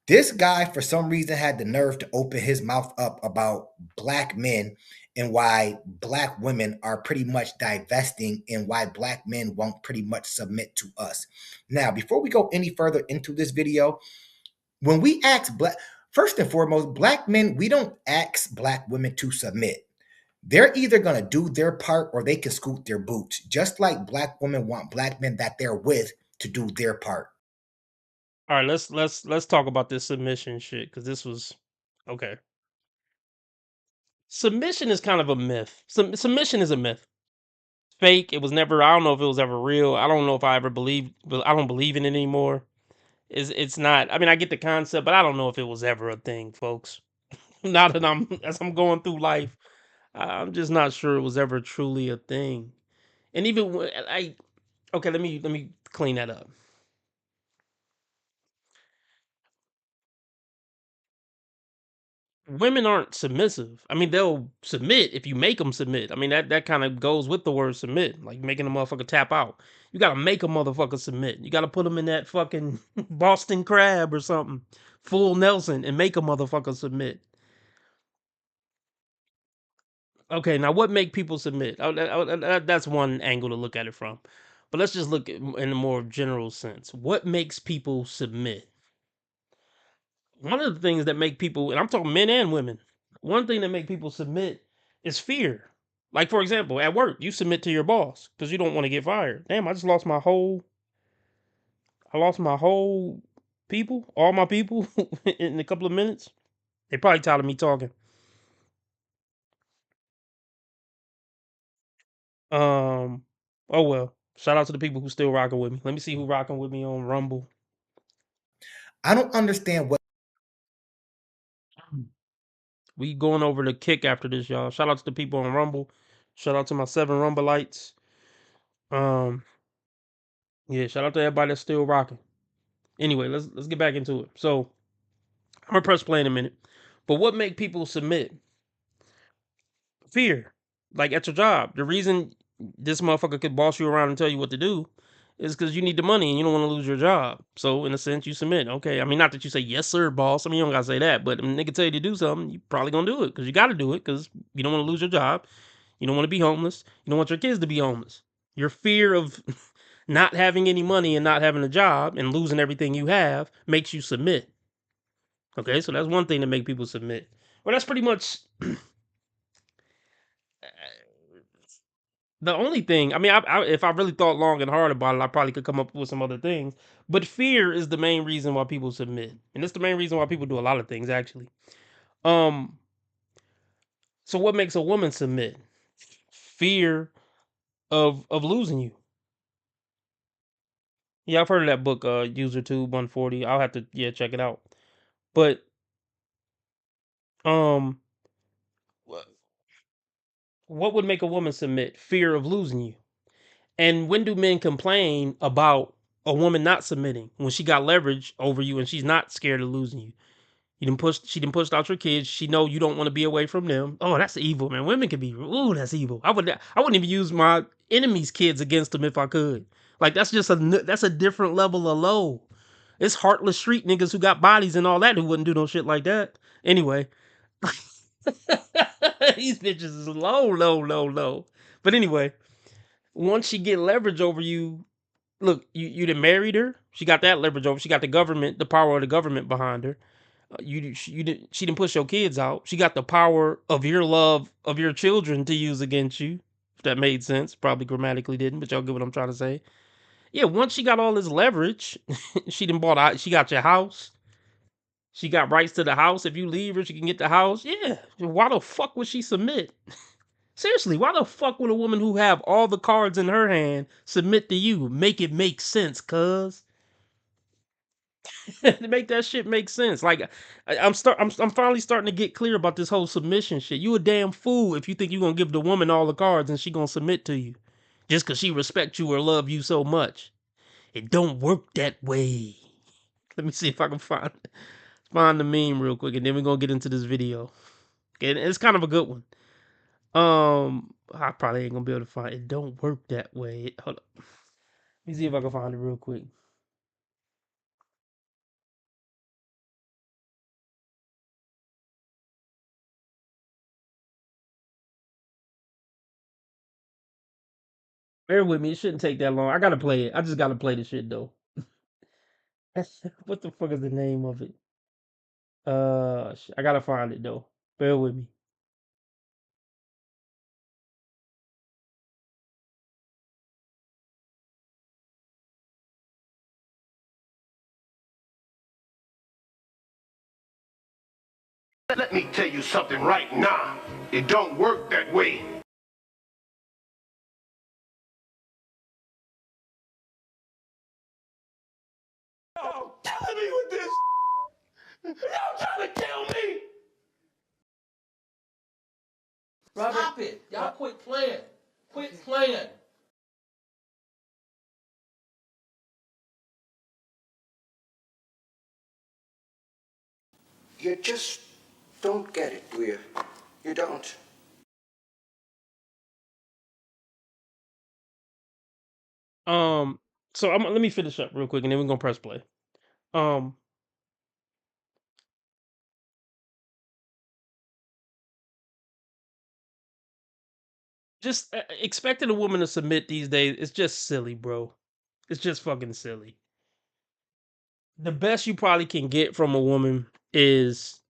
This guy, for some reason, had the nerve to open his mouth up about black men and why black women are pretty much divesting and why black men won't pretty much submit to us. Now, before we go any further into this video, when we ask first and foremost, black men, we don't ask black women to submit. They're either going to do their part or they can scoot their boots, just like black women want black men that they're with to do their part. All right, let's talk about this submission shit because this was okay. Submission is kind of a myth. Submission is a myth. Fake. It was never. I don't know if it was ever real. I don't know if I ever believed. But I don't believe in it anymore. It's not. I mean, I get the concept, but I don't know if it was ever a thing, folks. Now that I'm going through life, I'm just not sure it was ever truly a thing. And even I okay, let me clean that up. Women aren't submissive. I mean, they'll submit if you make them submit. I mean, that kind of goes with the word submit, like making a motherfucker tap out. You gotta make a motherfucker submit. You gotta put them in that fucking Boston crab or something, full Nelson, and make a motherfucker submit. Okay, now what make people submit? That's one angle to look at it from. But let's just look in a more general sense. What makes people submit? One of the things that make people, and I'm talking men and women, one thing that make people submit is fear. Like for example, at work, you submit to your boss because you don't want to get fired. Damn, I lost my whole people, all my people in a couple of minutes. They probably tired of me talking. Oh well. Shout out to the people who still rocking with me. Let me see who rocking with me on Rumble. I don't understand what. We going over the kick after this, y'all. Shout out to the people on Rumble. Shout out to my 7 Rumbleites. Yeah, shout out to everybody that's still rocking. Anyway, let's get back into it. So I'm gonna press play in a minute. But what make people submit? Fear. Like at your job. The reason this motherfucker could boss you around and tell you what to do is because you need the money and you don't want to lose your job. So in a sense, you submit. Okay. I mean, not that you say yes, sir, boss. I mean, you don't gotta say that, but if a nigga tell you to do something, you probably gonna do it because you gotta do it because you don't want to lose your job. You don't want to be homeless. You don't want your kids to be homeless. Your fear of not having any money and not having a job and losing everything you have makes you submit. Okay, so that's one thing to make people submit. Well, that's pretty much the only thing. I mean, if I really thought long and hard about it, I probably could come up with some other things. But fear is the main reason why people submit, and it's the main reason why people do a lot of things actually. Um, so what makes a woman submit? Fear of losing you. Yeah, I've heard of that book, UserTube 140. I'll have to check it out. But um, what would make a woman submit? Fear of losing you. And when do men complain about a woman not submitting when she got leverage over you and she's not scared of losing you? She didn't push out your kids. She know you don't want to be away from them. Oh, that's evil, man. Women can be, ooh, that's evil. I wouldn't even use my enemy's kids against them if I could. Like that's a different level of low. It's heartless street niggas who got bodies and all that who wouldn't do no shit like that. Anyway, these bitches is low, low, low, low. But anyway, once she get leverage over you, look, you done married her. She got that leverage over. She got the government, the power of the government behind her. She didn't push your kids out. She got the power of your love of your children to use against you. If that made sense, probably grammatically didn't, but y'all get what I'm trying to say. Yeah, once she got all this leverage, she done bought out. She got your house. She got rights to the house. If you leave her, she can get the house. Yeah. Why the fuck would she submit? Seriously, why the fuck would a woman who have all the cards in her hand submit to you? Make it make sense, cuz. To make that shit make sense. Like I'm finally starting to get clear about this whole submission shit. You a damn fool if you think you're gonna give the woman all the cards and she gonna submit to you. Just cause she respect you or love you so much. It don't work that way. Let me see if I can find the meme real quick and then we're gonna get into this video. Okay, it's kind of a good one. I probably ain't gonna be able to find it. Don't work that way. Hold up. Let me see if I can find it real quick. Bear with me. It shouldn't take that long. I gotta play it. I just gotta play the shit though. What the fuck is the name of it? I gotta find it though. Bear with me. Let me tell you something right now. It don't work that way. Y'all killing me with this. Y'all trying to kill me. Robert, stop it. Y'all quit playing. Quit playing. You just don't get it, do you? You don't. So let me finish up real quick and then we're gonna press play. Just expecting a woman to submit these days is just silly, bro. It's just fucking silly. The best you probably can get from a woman is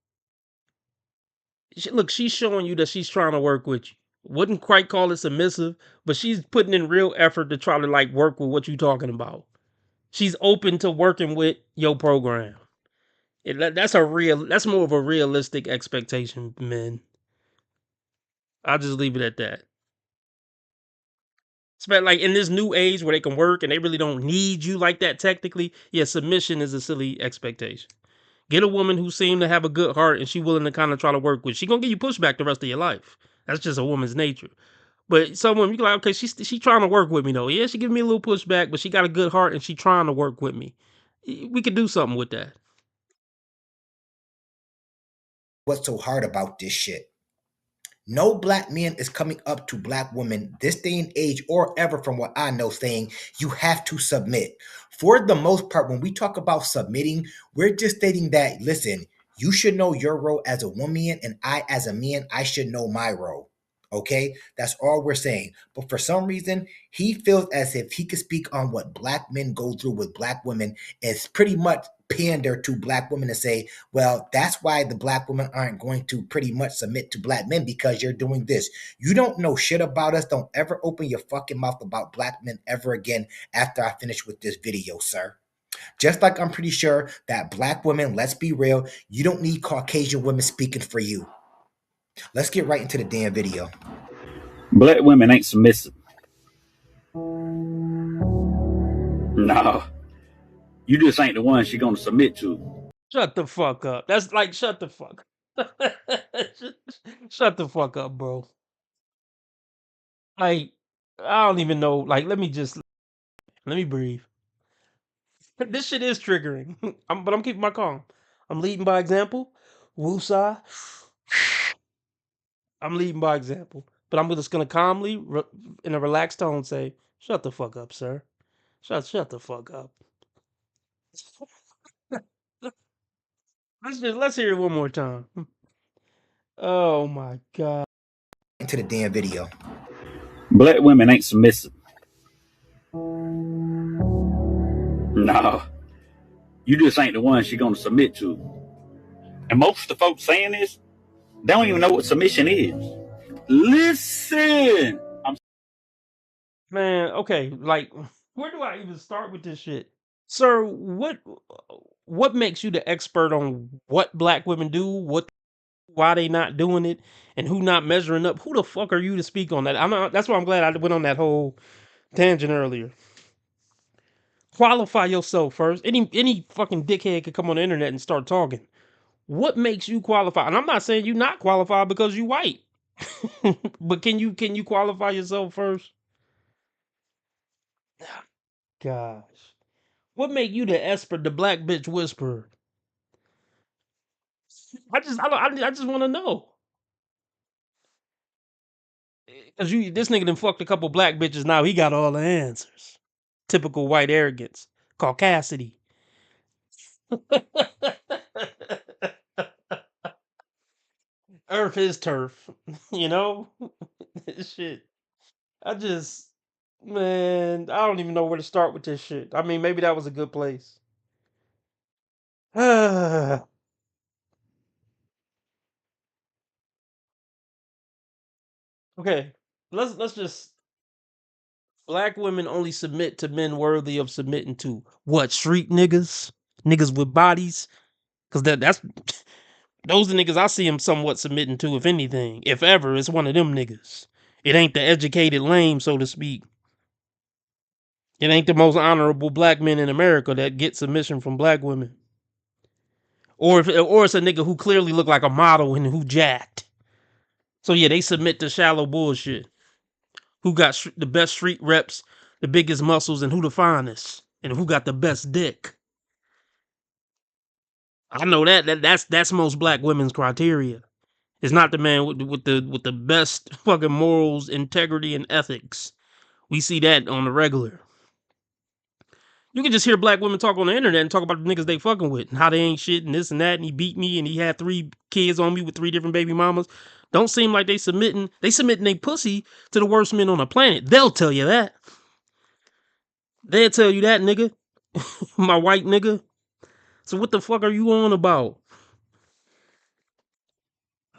look, she's showing you that she's trying to work with you. Wouldn't quite call it submissive, but she's putting in real effort to try to like work with what you're talking about. She's open to working with your program. That's more of a realistic expectation, man. I'll just leave it at that. Like in this new age where they can work and they really don't need you like that technically, yeah, submission is a silly expectation. Get a woman who seems to have a good heart and she willing to kind of try to work with. She gonna give you pushback the rest of your life. That's just a woman's nature. But some women, you like, okay, she trying to work with me though. Yeah, she giving me a little pushback, but she got a good heart and she trying to work with me. We could do something with that. What's so hard about this shit? No black man is coming up to black women this day and age or ever, from what I know, saying you have to submit. For the most part, when we talk about submitting, we're just stating that, listen, you should know your role as a woman, and I, as a man, I should know my role. Okay, that's all we're saying. But for some reason, he feels as if he could speak on what black men go through with black women, is pretty much pander to black women and say, well, that's why the black women aren't going to pretty much submit to black men, because you're doing this. You don't know shit about us. Don't ever open your fucking mouth about black men ever again after I finish with this video, sir. Just like I'm pretty sure that black women, let's be real, you don't need Caucasian women speaking for you. Let's get right into the damn video. Black women ain't submissive. No. You just ain't the one she gonna submit to. Shut the fuck up. That's like, shut the fuck up. Shut the fuck up, bro. Like, I don't even know. Like, let me breathe. This shit is triggering. But I'm keeping my calm. I'm leading by example. Woosah. I'm leading by example. But I'm just gonna calmly, in a relaxed tone, say, "Shut the fuck up, sir. Shut the fuck up." Let's hear it one more time. Oh my god. Into the damn video. Black women ain't submissive. No. You just ain't the one she gonna submit to. And most of the folks saying this, they don't even know what submission is. Listen. Man, okay, like, where do I even start with this shit? Sir, what makes you the expert on what black women do, why they not doing it, and who not measuring up? Who the fuck are you to speak on that? That's why I'm glad I went on that whole tangent earlier. Qualify yourself first. Any fucking dickhead could come on the internet and start talking. What makes you qualify? And I'm not saying you not qualified because you white. But can you qualify yourself first? Gosh. What make you the expert, the black bitch whisperer? I just want to know. Cause this nigga done fucked a couple black bitches. Now he got all the answers. Typical white arrogance, caucasity. Earth is turf, you know. Shit. Man, I don't even know where to start with this shit. I mean, maybe that was a good place. Okay, let's just. Black women only submit to men worthy of submitting to. What, street niggas? Niggas with bodies? Because that's those are niggas I see them somewhat submitting to, if anything. If ever, it's one of them niggas. It ain't the educated lame, so to speak. It ain't the most honorable black men in America that get submission from black women. Or it's a nigga who clearly look like a model and who jacked. So yeah, they submit to shallow bullshit. Who got the best street reps, the biggest muscles, and who the finest, and who got the best dick. I know that's most black women's criteria. It's not the man with the best fucking morals, integrity, and ethics. We see that on the regular. You can just hear black women talk on the internet and talk about the niggas they fucking with and how they ain't shit and this and that, and he beat me and he had 3 kids on me with 3 different baby mamas. Don't seem like they submitting their pussy to the worst men on the planet. They'll tell you that. They'll tell you that, nigga. My white nigga. So what the fuck are you on about?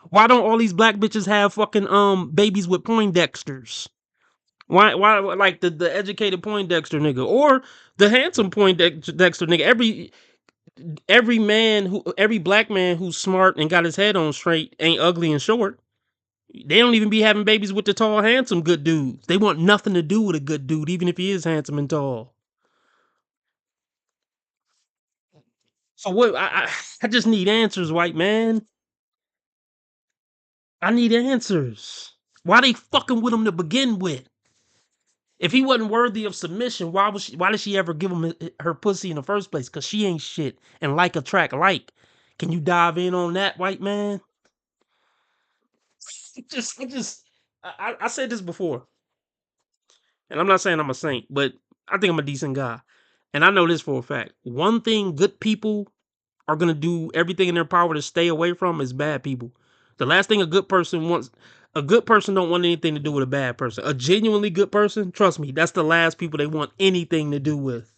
Why don't all these black bitches have fucking babies with Poindexters? Why like the educated Poindexter nigga or the handsome Poindexter nigga? Every black man who's smart and got his head on straight ain't ugly and short. They don't even be having babies with the tall, handsome, good dudes. They want nothing to do with a good dude, even if he is handsome and tall. So what? I just need answers, white man. I need answers. Why they fucking with him to begin with? If he wasn't worthy of submission, why did she ever give him her pussy in the first place? Cause she ain't shit and like attract like. Can you dive in on that, white man? I said this before, and I'm not saying I'm a saint, but I think I'm a decent guy. And I know this for a fact. One thing good people are gonna do everything in their power to stay away from is bad people. The last thing a good person don't want anything to do with a bad person. A genuinely good person, trust me, that's the last people they want anything to do with.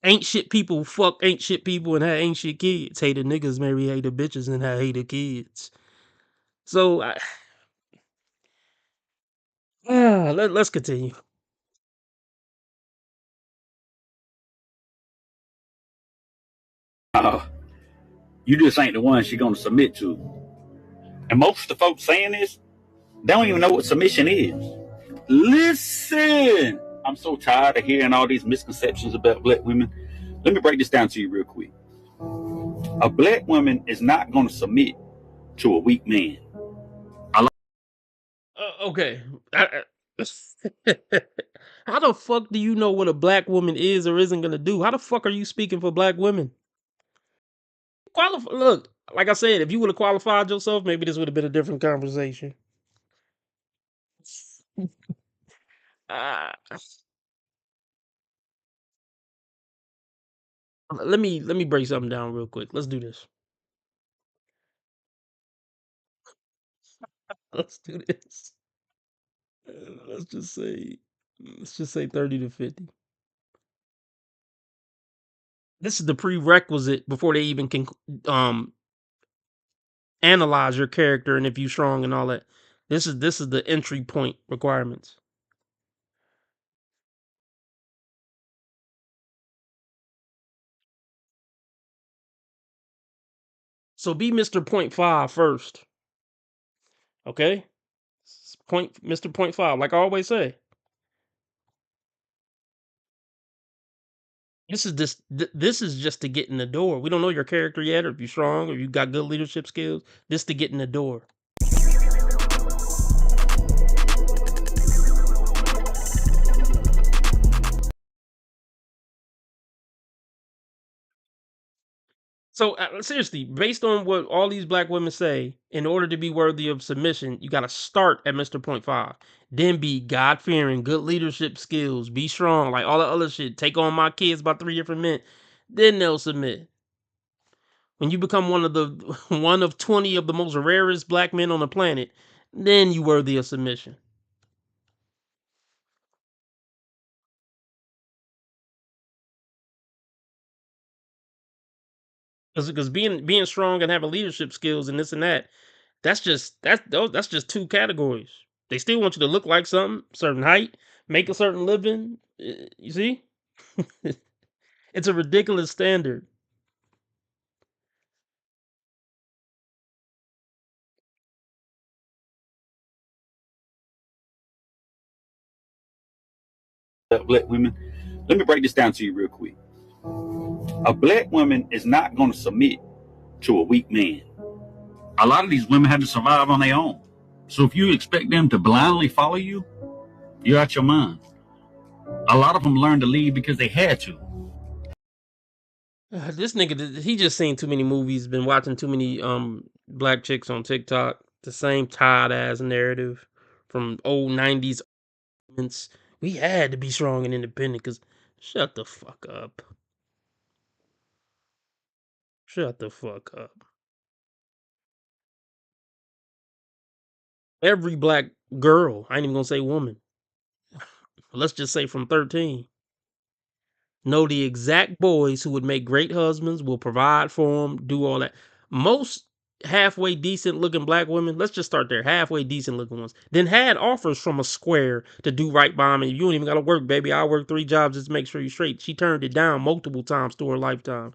Ain't shit people fuck ain't shit people and have ain't shit kids. Hated niggas marry hated bitches and have hated kids. So let's continue. You just ain't the one she gonna submit to. And most of the folks saying this, they don't even know what submission is. Listen, I'm so tired of hearing all these misconceptions about black women. Let me break this down to you real quick. A black woman is not gonna submit to a weak man. Okay. How the fuck do you know what a black woman is or isn't gonna do? How the fuck are you speaking for black women? Look, like I said, if you would have qualified yourself, maybe this would have been a different conversation. Uh, let me break something down real quick. Let's do this. Let's do this. Let's just say 30 to 50. This is the prerequisite before they even can analyze your character and if you're strong and all that. This is the entry point requirements. So be Mr. 0.5 first. Okay? Mr. 0.5, like I always say. This is just to get in the door. We don't know your character yet, or if you're strong, or you got good leadership skills. This to get in the door. So seriously, based on what all these black women say, in order to be worthy of submission, you got to start at Mr. 0.5. Then be God-fearing, good leadership skills, be strong, like all the other shit. Take on my kids by 3 different men. Then they'll submit. When you become one of 20 of the most rarest black men on the planet, then you worthy of submission. Because being strong and having leadership skills and this and that, that's just 2 categories. They still want you to look like something, certain height, make a certain living. You see, it's a ridiculous standard. Black women. Let me break this down to you real quick. A black woman is not gonna submit to a weak man. A lot of these women had to survive on their own. So if you expect them to blindly follow you, you're out your mind. A lot of them learned to lead because they had to. This nigga, he just seen too many movies, been watching too many black chicks on TikTok. The same tired ass narrative from old 90s. We had to be strong and independent because shut the fuck up. Shut the fuck up. Every black girl, I ain't even gonna say woman, let's just say from 13, know the exact boys who would make great husbands, will provide for them, do all that. Most halfway decent looking black women, let's just start there, halfway decent looking ones, then had offers from a square to do right by me. You don't even gotta work, baby. I'll work 3 jobs just to make sure you're straight. She turned it down multiple times through her lifetime.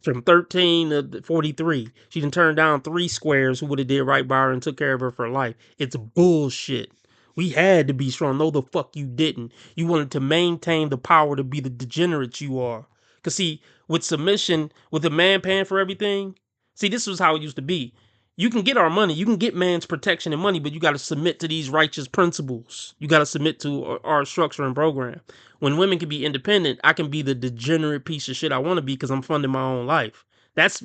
From 13 to 43. She done turned down 3 squares who would have did right by her and took care of her for life. It's bullshit. We had to be strong. No, the fuck you didn't. You wanted to maintain the power to be the degenerates you are. Because, see, with submission, with a man paying for everything, see, this was how it used to be. You can get our money. You can get man's protection and money, but you got to submit to these righteous principles. You got to submit to our structure and program. When women can be independent, I can be the degenerate piece of shit I want to be because I'm funding my own life. That's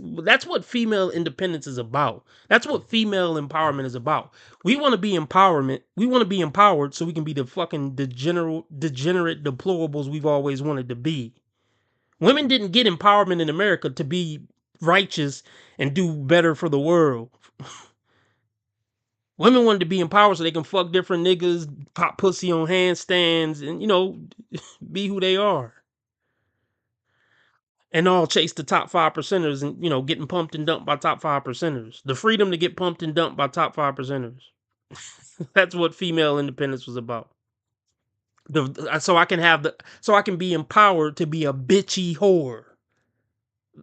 what female independence is about. That's what female empowerment is about. We want to be empowerment. We want to be empowered so we can be the fucking degenerate deplorables we've always wanted to be. Women didn't get empowerment in America to be righteous and do better for the world. Women wanted to be empowered so they can fuck different niggas, pop pussy on handstands, and, you know, be who they are. And all chase the top 5%ers and, you know, getting pumped and dumped by top 5%ers. The freedom to get pumped and dumped by top 5%ers. That's what female independence was about. So I can be empowered to be a bitchy whore.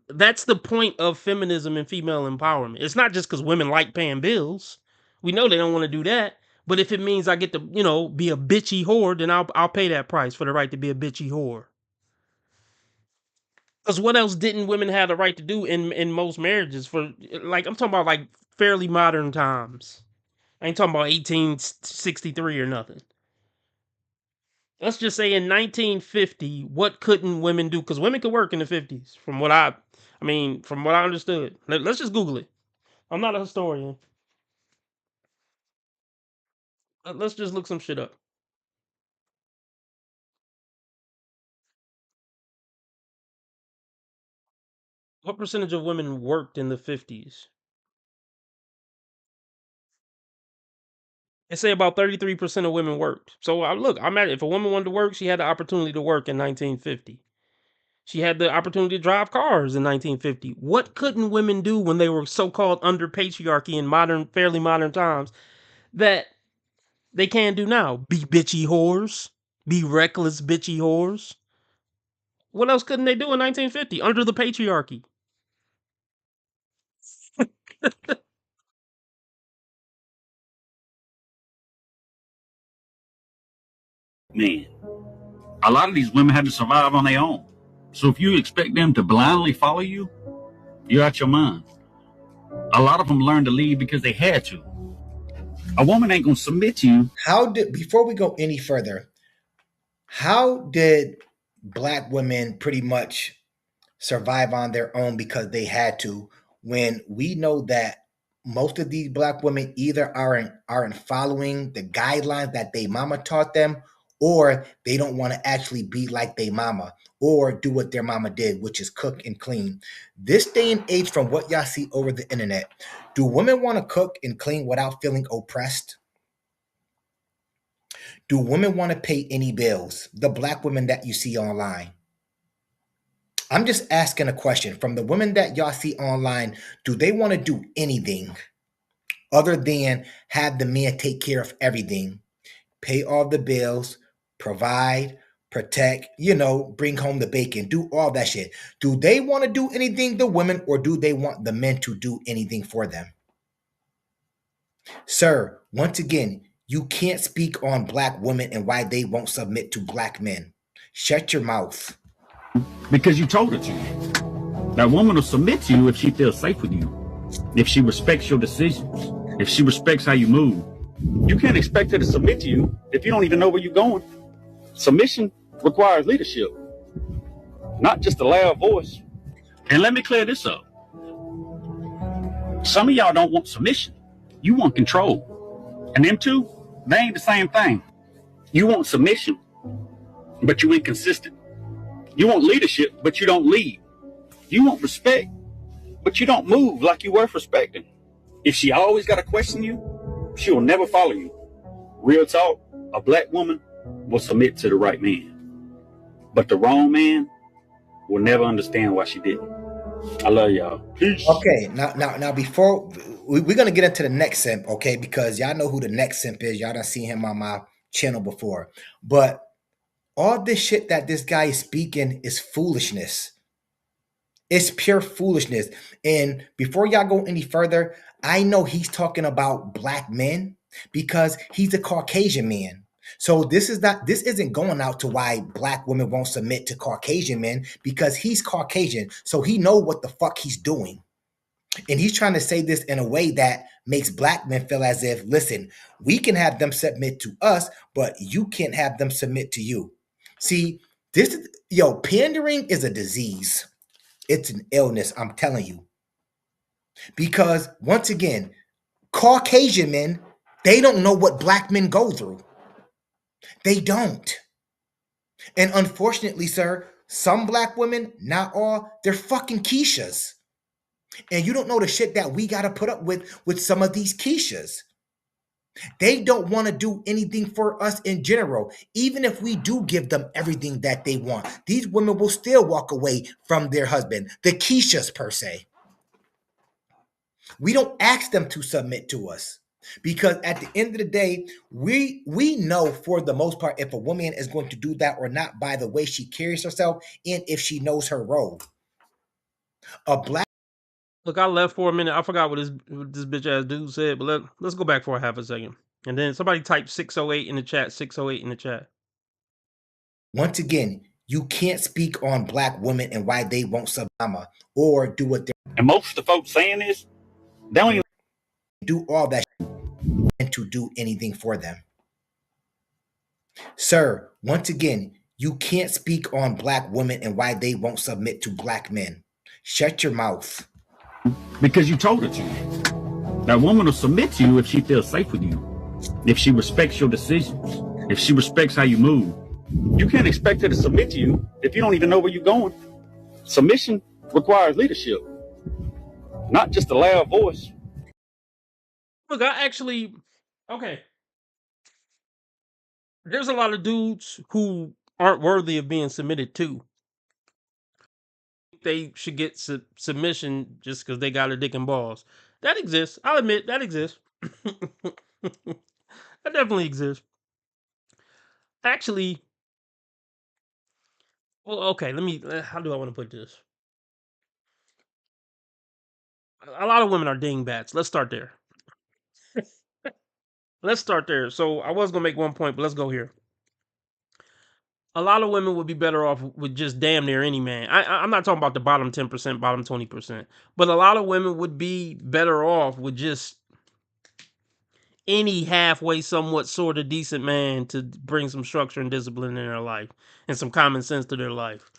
That's the point of feminism and female empowerment. It's not just because women like paying bills. We know they don't want to do that. But if it means I get to, you know, be a bitchy whore, then I'll pay that price for the right to be a bitchy whore. Because what else didn't women have the right to do in most marriages? For, like, I'm talking about like fairly modern times. I ain't talking about 1863 or nothing. Let's just say in 1950, what couldn't women do? Because women could work in the 50s, from what I understood. Let's just Google it. I'm not a historian. Let's just look some shit up. What percentage of women worked in the 50s? They say about 33% of women worked. So if a woman wanted to work, she had the opportunity to work in 1950. She had the opportunity to drive cars in 1950. What couldn't women do when they were so-called under patriarchy in fairly modern times that they can do now? Be bitchy whores. Be reckless bitchy whores. What else couldn't they do in 1950 under the patriarchy? Man, a lot of these women had to survive on their own. So if you expect them to blindly follow you, you're out your mind. A lot of them learned to lead because they had to. A woman ain't gonna submit to you. Before we go any further, how did Black women pretty much survive on their own because they had to, when we know that most of these Black women either aren't following the guidelines that they mama taught them, or they don't want to actually be like their mama or do what their mama did, which is cook and clean. This day and age, from what y'all see over the internet, do women want to cook and clean without feeling oppressed? Do women want to pay any bills? The Black women that you see online. I'm just asking a question. From the women that y'all see online, do they want to do anything other than have the man take care of everything, pay all the bills, provide, protect, bring home the bacon, do all that shit? Do they want to do anything, the women, or do they want the men to do anything for them? Sir, once again, you can't speak on Black women and why they won't submit to Black men. Shut your mouth. Because you told her to. That woman will submit to you if she feels safe with you, if she respects your decisions, if she respects how you move. You can't expect her to submit to you if you don't even know where you're going. Submission requires leadership, not just a loud voice. And let me clear this up. Some of y'all don't want submission. You want control. And them two, they ain't the same thing. You want submission, but you inconsistent. You want leadership, but you don't lead. You want respect, but you don't move like you worth respecting. If she always got to question you, she will never follow you. Real talk, a Black woman will submit to the right man. But the wrong man will never understand why she didn't. I love y'all. Peace. Okay, now before we're going to get into the next simp, okay, because y'all know who the next simp is. Y'all done seen him on my channel before. But all this shit that this guy is speaking is foolishness. It's pure foolishness. And before y'all go any further, I know he's talking about black men because he's a Caucasian man. So this isn't going out to why black women won't submit to Caucasian men because he's Caucasian. So he know what the fuck he's doing. And he's trying to say this in a way that makes black men feel as if, listen, we can have them submit to us, but you can't have them submit to you. See, pandering is a disease. It's an illness, I'm telling you. Because once again, Caucasian men, they don't know what black men go through. They don't. And unfortunately, sir, some black women, not all, they're fucking Keishas. And you don't know the shit that we got to put up with some of these Keishas. They don't want to do anything for us in general. Even if we do give them everything that they want, these women will still walk away from their husband, the Keishas per se. We don't ask them to submit to us because at the end of the day, we know for the most part if a woman is going to do that or not by the way she carries herself and if she knows her role. Look, I left for a minute. I forgot what this bitch ass dude said, but let's go back for a half a second. And then somebody type 608 in the chat, 608 in the chat. Once again, you can't speak on black women and why they won't submit or do what they And most of the folks saying this, they don't even do all that and to do anything for them. Sir, once again, you can't speak on black women and why they won't submit to black men. Shut your mouth. because you told her to. That woman will submit to you if she feels safe with you, if she respects your decisions, if she respects how you move. You can't expect her to submit to you if you don't even know where you're going. Submission requires leadership, not just a loud voice. Look, okay. There's a lot of dudes who aren't worthy of being submitted to. They should get submission just because they got a dick and balls. That exists. I'll admit that exists. That definitely exists. Actually, well, okay. How do I want to put this? A lot of women are dingbats. Let's start there. So I was gonna make one point, but let's go here. A lot of women would be better off with just damn near any man. I'm not talking about the bottom 10%, bottom 20%, but a lot of women would be better off with just any halfway, somewhat sort of decent man to bring some structure and discipline in their life and some common sense to their life.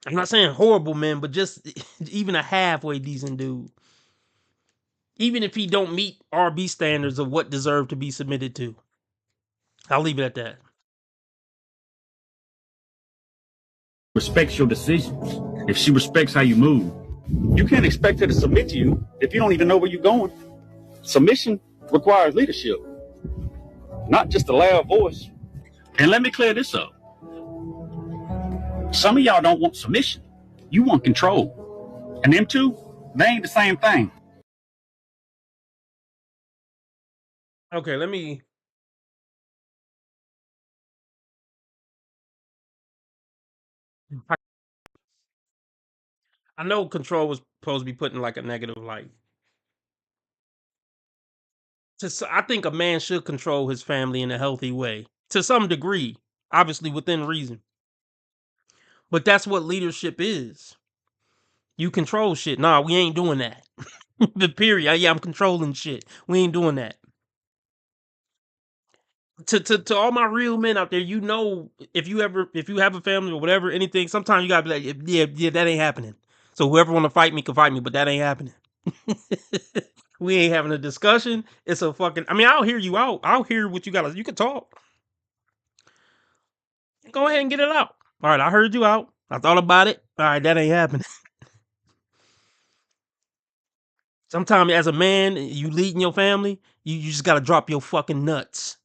I'm not saying horrible men, but just even a halfway decent dude. Even if he don't meet RB standards of what deserve to be submitted to. I'll leave it at that. Respects your decisions, if she respects how you move. You can't expect her to submit to you if you don't even know where you're going. Submission requires leadership, not just a loud voice. And let me clear this up. Some of y'all don't want submission. You want control. And them two, they ain't the same thing. Okay, let me. I know control was supposed to be put in like a negative light. I think a man should control his family in a healthy way to some degree, obviously within reason. But that's what leadership is. You control shit. Nah, we ain't doing that. The period. Yeah, I'm controlling shit. We ain't doing that. To all my real men out there, you know, if you have a family or whatever, anything, sometimes you gotta be like, yeah, that ain't happening. So whoever want to fight me can fight me, but that ain't happening. We ain't having a discussion. It's a fucking. I mean, I'll hear you out. I'll hear what you got. You can talk. Go ahead and get it out. All right, I heard you out. I thought about it. All right, that ain't happening. Sometimes as a man, you leading your family, you just gotta drop your fucking nuts.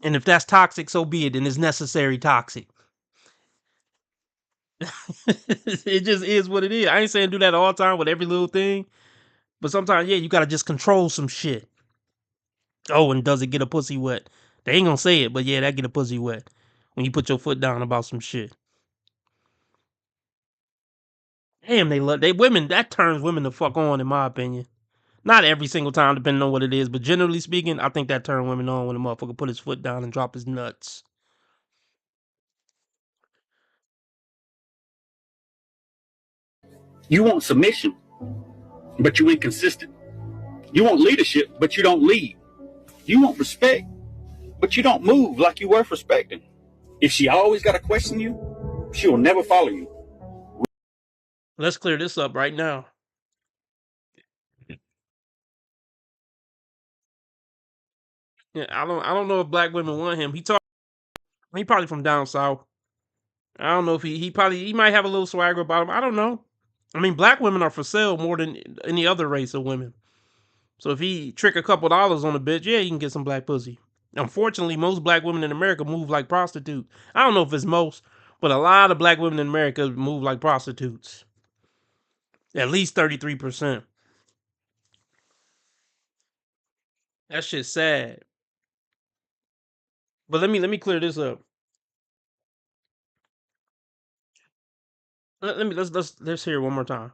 And if that's toxic, so be it. And it's necessary toxic. It just is what it is. I ain't saying do that all the time with every little thing. But sometimes, yeah, you gotta just control some shit. Oh, and does it get a pussy wet? They ain't gonna say it, but yeah, that get a pussy wet. When you put your foot down about some shit. Damn, they women. That turns women the fuck on, in my opinion. Not every single time, depending on what it is, but generally speaking, I think that turn women on when a motherfucker put his foot down and drop his nuts. You want submission, but you inconsistent. You want leadership, but you don't lead. You want respect, but you don't move like you worth respecting. If she always got to question you, she will never follow you. Let's clear this up right now. Yeah, I don't know if black women want him. He probably from down south. I don't know if he might have a little swagger about him. I don't know. I mean, black women are for sale more than any other race of women. So if he trick a couple dollars on a bitch, yeah, he can get some black pussy. Unfortunately, most black women in America move like prostitutes. I don't know if it's most, but a lot of black women in America move like prostitutes. At least 33%. That shit's sad. But let me clear this up. Let's hear it one more time.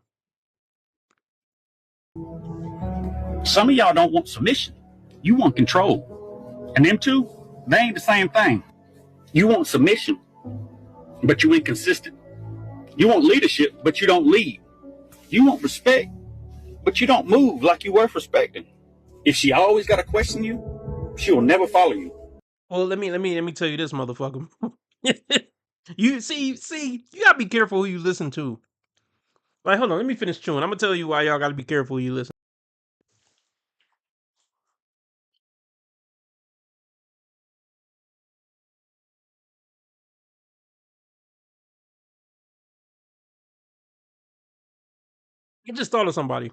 Some of y'all don't want submission. You want control. And them two, they ain't the same thing. You want submission, but you inconsistent. You want leadership, but you don't lead. You want respect, but you don't move like you worth respecting. If she always got to question you, she will never follow you. Well, let me tell you this, motherfucker. You see, you gotta be careful who you listen to. Like, hold on, let me finish chewing. I'm gonna tell you why y'all gotta be careful who you listen. I just thought of somebody.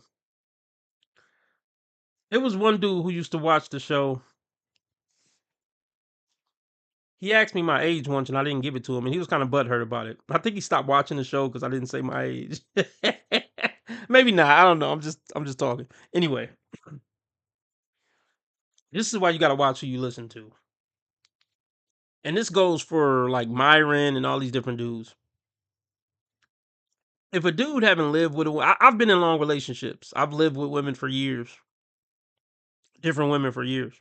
It was one dude who used to watch the show. He asked me my age once, and I didn't give it to him, and he was kind of butthurt about it. I think he stopped watching the show because I didn't say my age. Maybe not. I don't know. I'm just talking. Anyway, this is why you gotta watch who you listen to. And this goes for like Myron and all these different dudes. If a dude haven't lived with I've been in long relationships. I've lived with women for years. Different women for years.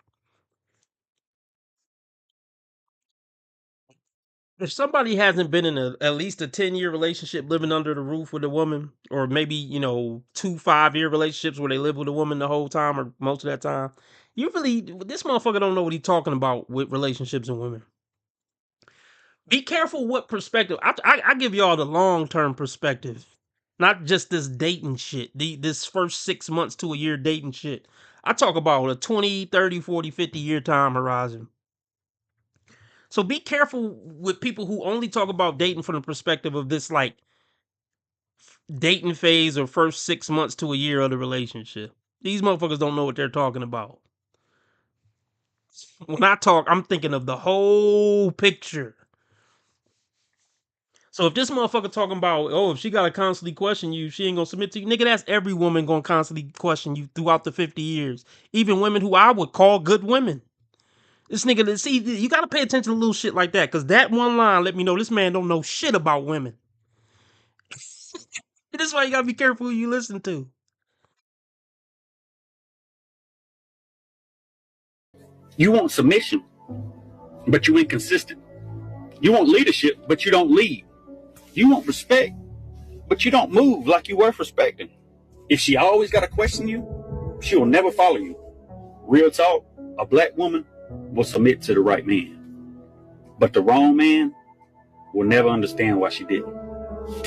If somebody hasn't been in at least a 10-year relationship living under the roof with a woman, or maybe, 2 5-year relationships where they live with a woman the whole time or most of that time, this motherfucker don't know what he's talking about with relationships and women. Be careful what perspective. I give y'all the long-term perspective, not just this dating shit, this first 6 months to a year dating shit. I talk about a 20, 30, 40, 50-year time horizon. So be careful with people who only talk about dating from the perspective of this like dating phase or first 6 months to a year of the relationship. These motherfuckers don't know what they're talking about. When I talk, I'm thinking of the whole picture. So if this motherfucker talking about, if she gotta constantly question you, she ain't gonna submit to you. Nigga, that's every woman gonna constantly question you throughout the 50 years. Even women who I would call good women. This nigga, see, you gotta pay attention to little shit like that, because that one line let me know this man don't know shit about women. This is why you gotta be careful who you listen to. You want submission, but you inconsistent. You want leadership, but you don't lead. You want respect, but you don't move like you worth respecting. If she always got to question you, she will never follow you. Real talk, a black woman will submit to the right man, but the wrong man will never understand why she didn't.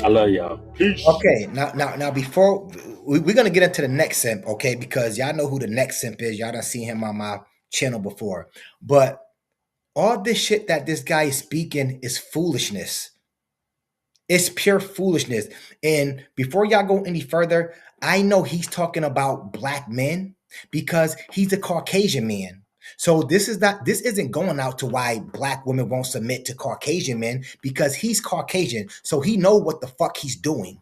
I love y'all. Peace. Okay, now before we're gonna get into the next simp, okay? Because y'all know who the next simp is. Y'all done seen him on my channel before. But all this shit that this guy is speaking is foolishness. It's pure foolishness. And before y'all go any further, I know he's talking about black men because he's a Caucasian man. So this isn't going out to why black women won't submit to Caucasian men, because he's Caucasian. So he know what the fuck he's doing.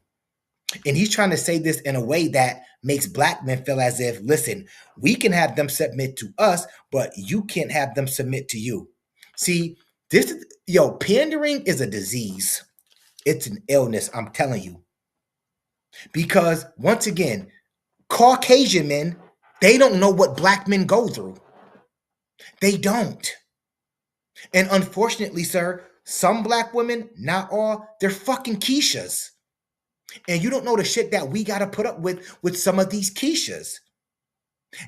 And he's trying to say this in a way that makes black men feel as if, listen, we can have them submit to us, but you can't have them submit to you. See, pandering is a disease. It's an illness, I'm telling you. Because once again, Caucasian men, they don't know what black men go through. They don't. And unfortunately, sir, some black women, not all, they're fucking Keishas. And you don't know the shit that we got to put up with some of these Keishas.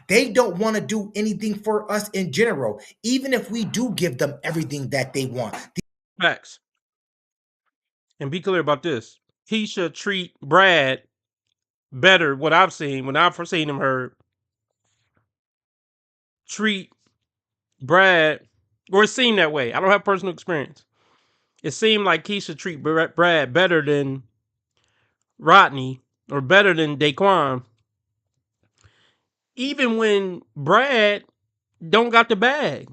They don't want to do anything for us in general, even if we do give them everything that they want. Facts. And be clear about this. Keisha treat Brad better, what I've seen, when I've seen him, her treat Brad, or it seemed that way. I don't have personal experience. It seemed like Keisha treat Brad better than Rodney, or better than Daquan, even when Brad don't got the bag.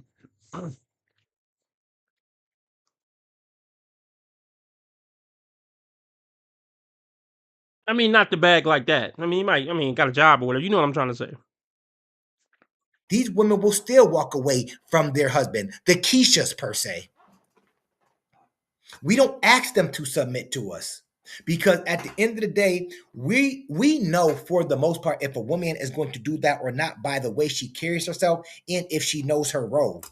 I mean, not the bag like that. I mean, he might, got a job or whatever. You know what I'm trying to say. These women will still walk away from their husband, the Keishas per se. We don't ask them to submit to us, because at the end of the day, we know for the most part if a woman is going to do that or not by the way she carries herself and if she knows her role.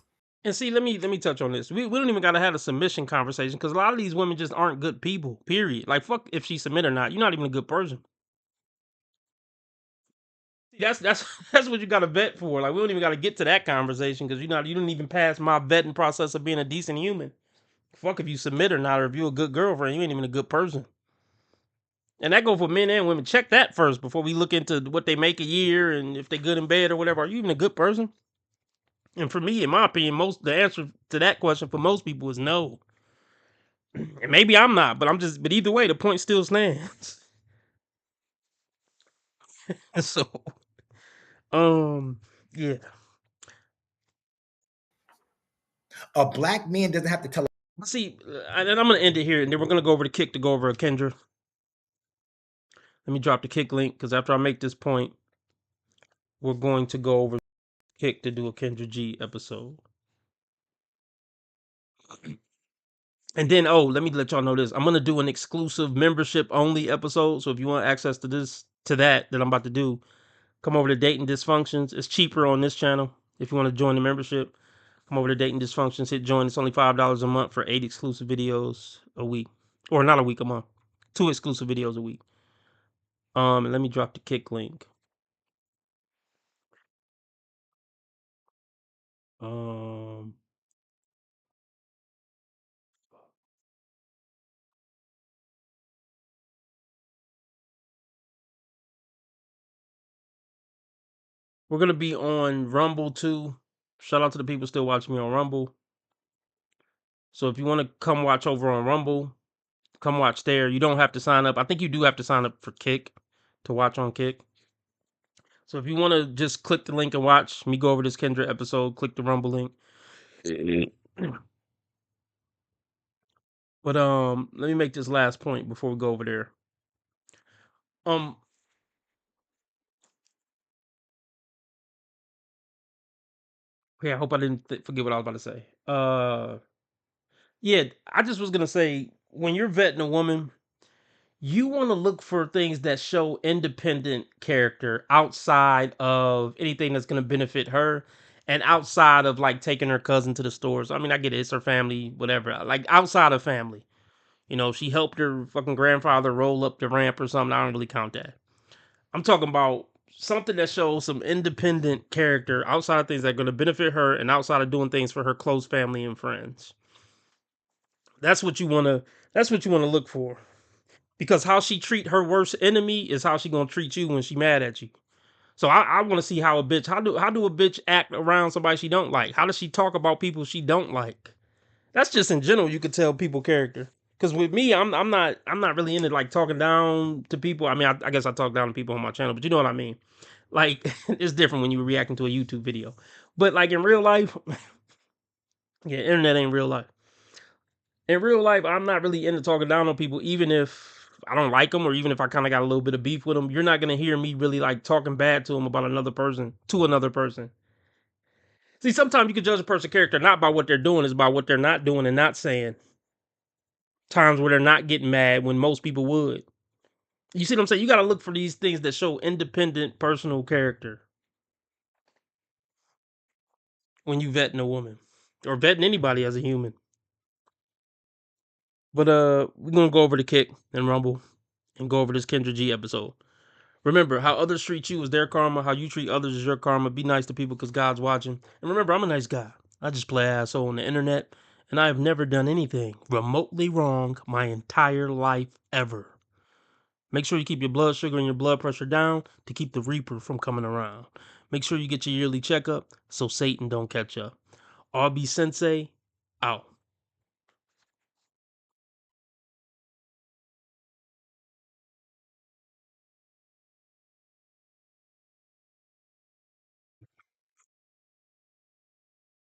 And see, let me touch on this. We don't even gotta have a submission conversation, because a lot of these women just aren't good people. Period. Like, fuck if she submit or not. You're not even a good person. That's that's what you gotta vet for. Like, we don't even gotta get to that conversation, because you didn't even pass my vetting process of being a decent human. Fuck if you submit or not, or if you're a good girlfriend, you ain't even a good person. And that go for men and women. Check that first before we look into what they make a year and if they good in bed or whatever. Are you even a good person? And for me, in my opinion, the answer to that question for most people is no. And maybe I'm not, but either way, the point still stands. So, yeah. A black man doesn't have to tell. See, and I'm gonna end it here, and then we're gonna go over to Kick to go over Kendra. Let me drop the Kick link, because after I make this point, we're going to go over Kick to do a Kendra G episode. And then, let me let y'all know this. I'm gonna do an exclusive membership only episode. So if you want access to that I'm about to do, come over to Dating Dysfunctions. It's cheaper on this channel. If you want to join the membership, come over to Dating Dysfunctions, hit join. It's only $5 a month for 8 exclusive videos a week. Or not a week, a month. 2 exclusive videos a week. And let me drop the Kick link. We're gonna be on Rumble too. Shout out to the people still watching me on Rumble. So if you want to come watch over on Rumble, come watch there. You don't have to sign up. I think you do have to sign up for Kick to watch on Kick. So if you want to just click the link and watch me go over this Kendra episode, click the Rumble link. But let me make this last point before we go over there. Yeah, I hope I didn't forget what I was about to say. Yeah, I just was gonna say, when you're vetting a woman, you want to look for things that show independent character outside of anything that's going to benefit her, and outside of like taking her cousin to the stores. I mean, I get it, it's her family, whatever. Like, outside of family, she helped her fucking grandfather roll up the ramp or something. I don't really count that. I'm talking about something that shows some independent character outside of things that are going to benefit her, and outside of doing things for her close family and friends. That's what you want to look for. Because how she treat her worst enemy is how she gonna treat you when she mad at you. So I want to see how a bitch, how do a bitch act around somebody she don't like? How does she talk about people she don't like? That's just in general. You could tell people character. Because with me, I'm not really into like talking down to people. I mean, I guess I talk down to people on my channel, but you know what I mean. Like, it's different when you're reacting to a YouTube video. But like in real life, yeah, internet ain't real life. In real life, I'm not really into talking down on people, even if I don't like them, or even if I kind of got a little bit of beef with them. You're not going to hear me really like talking bad to them about another person, to another person. See, sometimes you can judge a person's character not by what they're doing, it's by what they're not doing and not saying. Times where they're not getting mad when most people would. You see what I'm saying? You got to look for these things that show independent personal character when you vetting a woman or vetting anybody as a human. But we're gonna go over the Kick and Rumble and go over this Kendra G episode. Remember, how others treat you is their karma. How you treat others is your karma. Be nice to people because God's watching. And remember, I'm a nice guy. I just play asshole on the internet, and I have never done anything remotely wrong my entire life ever. Make sure you keep your blood sugar and your blood pressure down to keep the Reaper from coming around. Make sure you get your yearly checkup so Satan don't catch up. RB Sensei, out.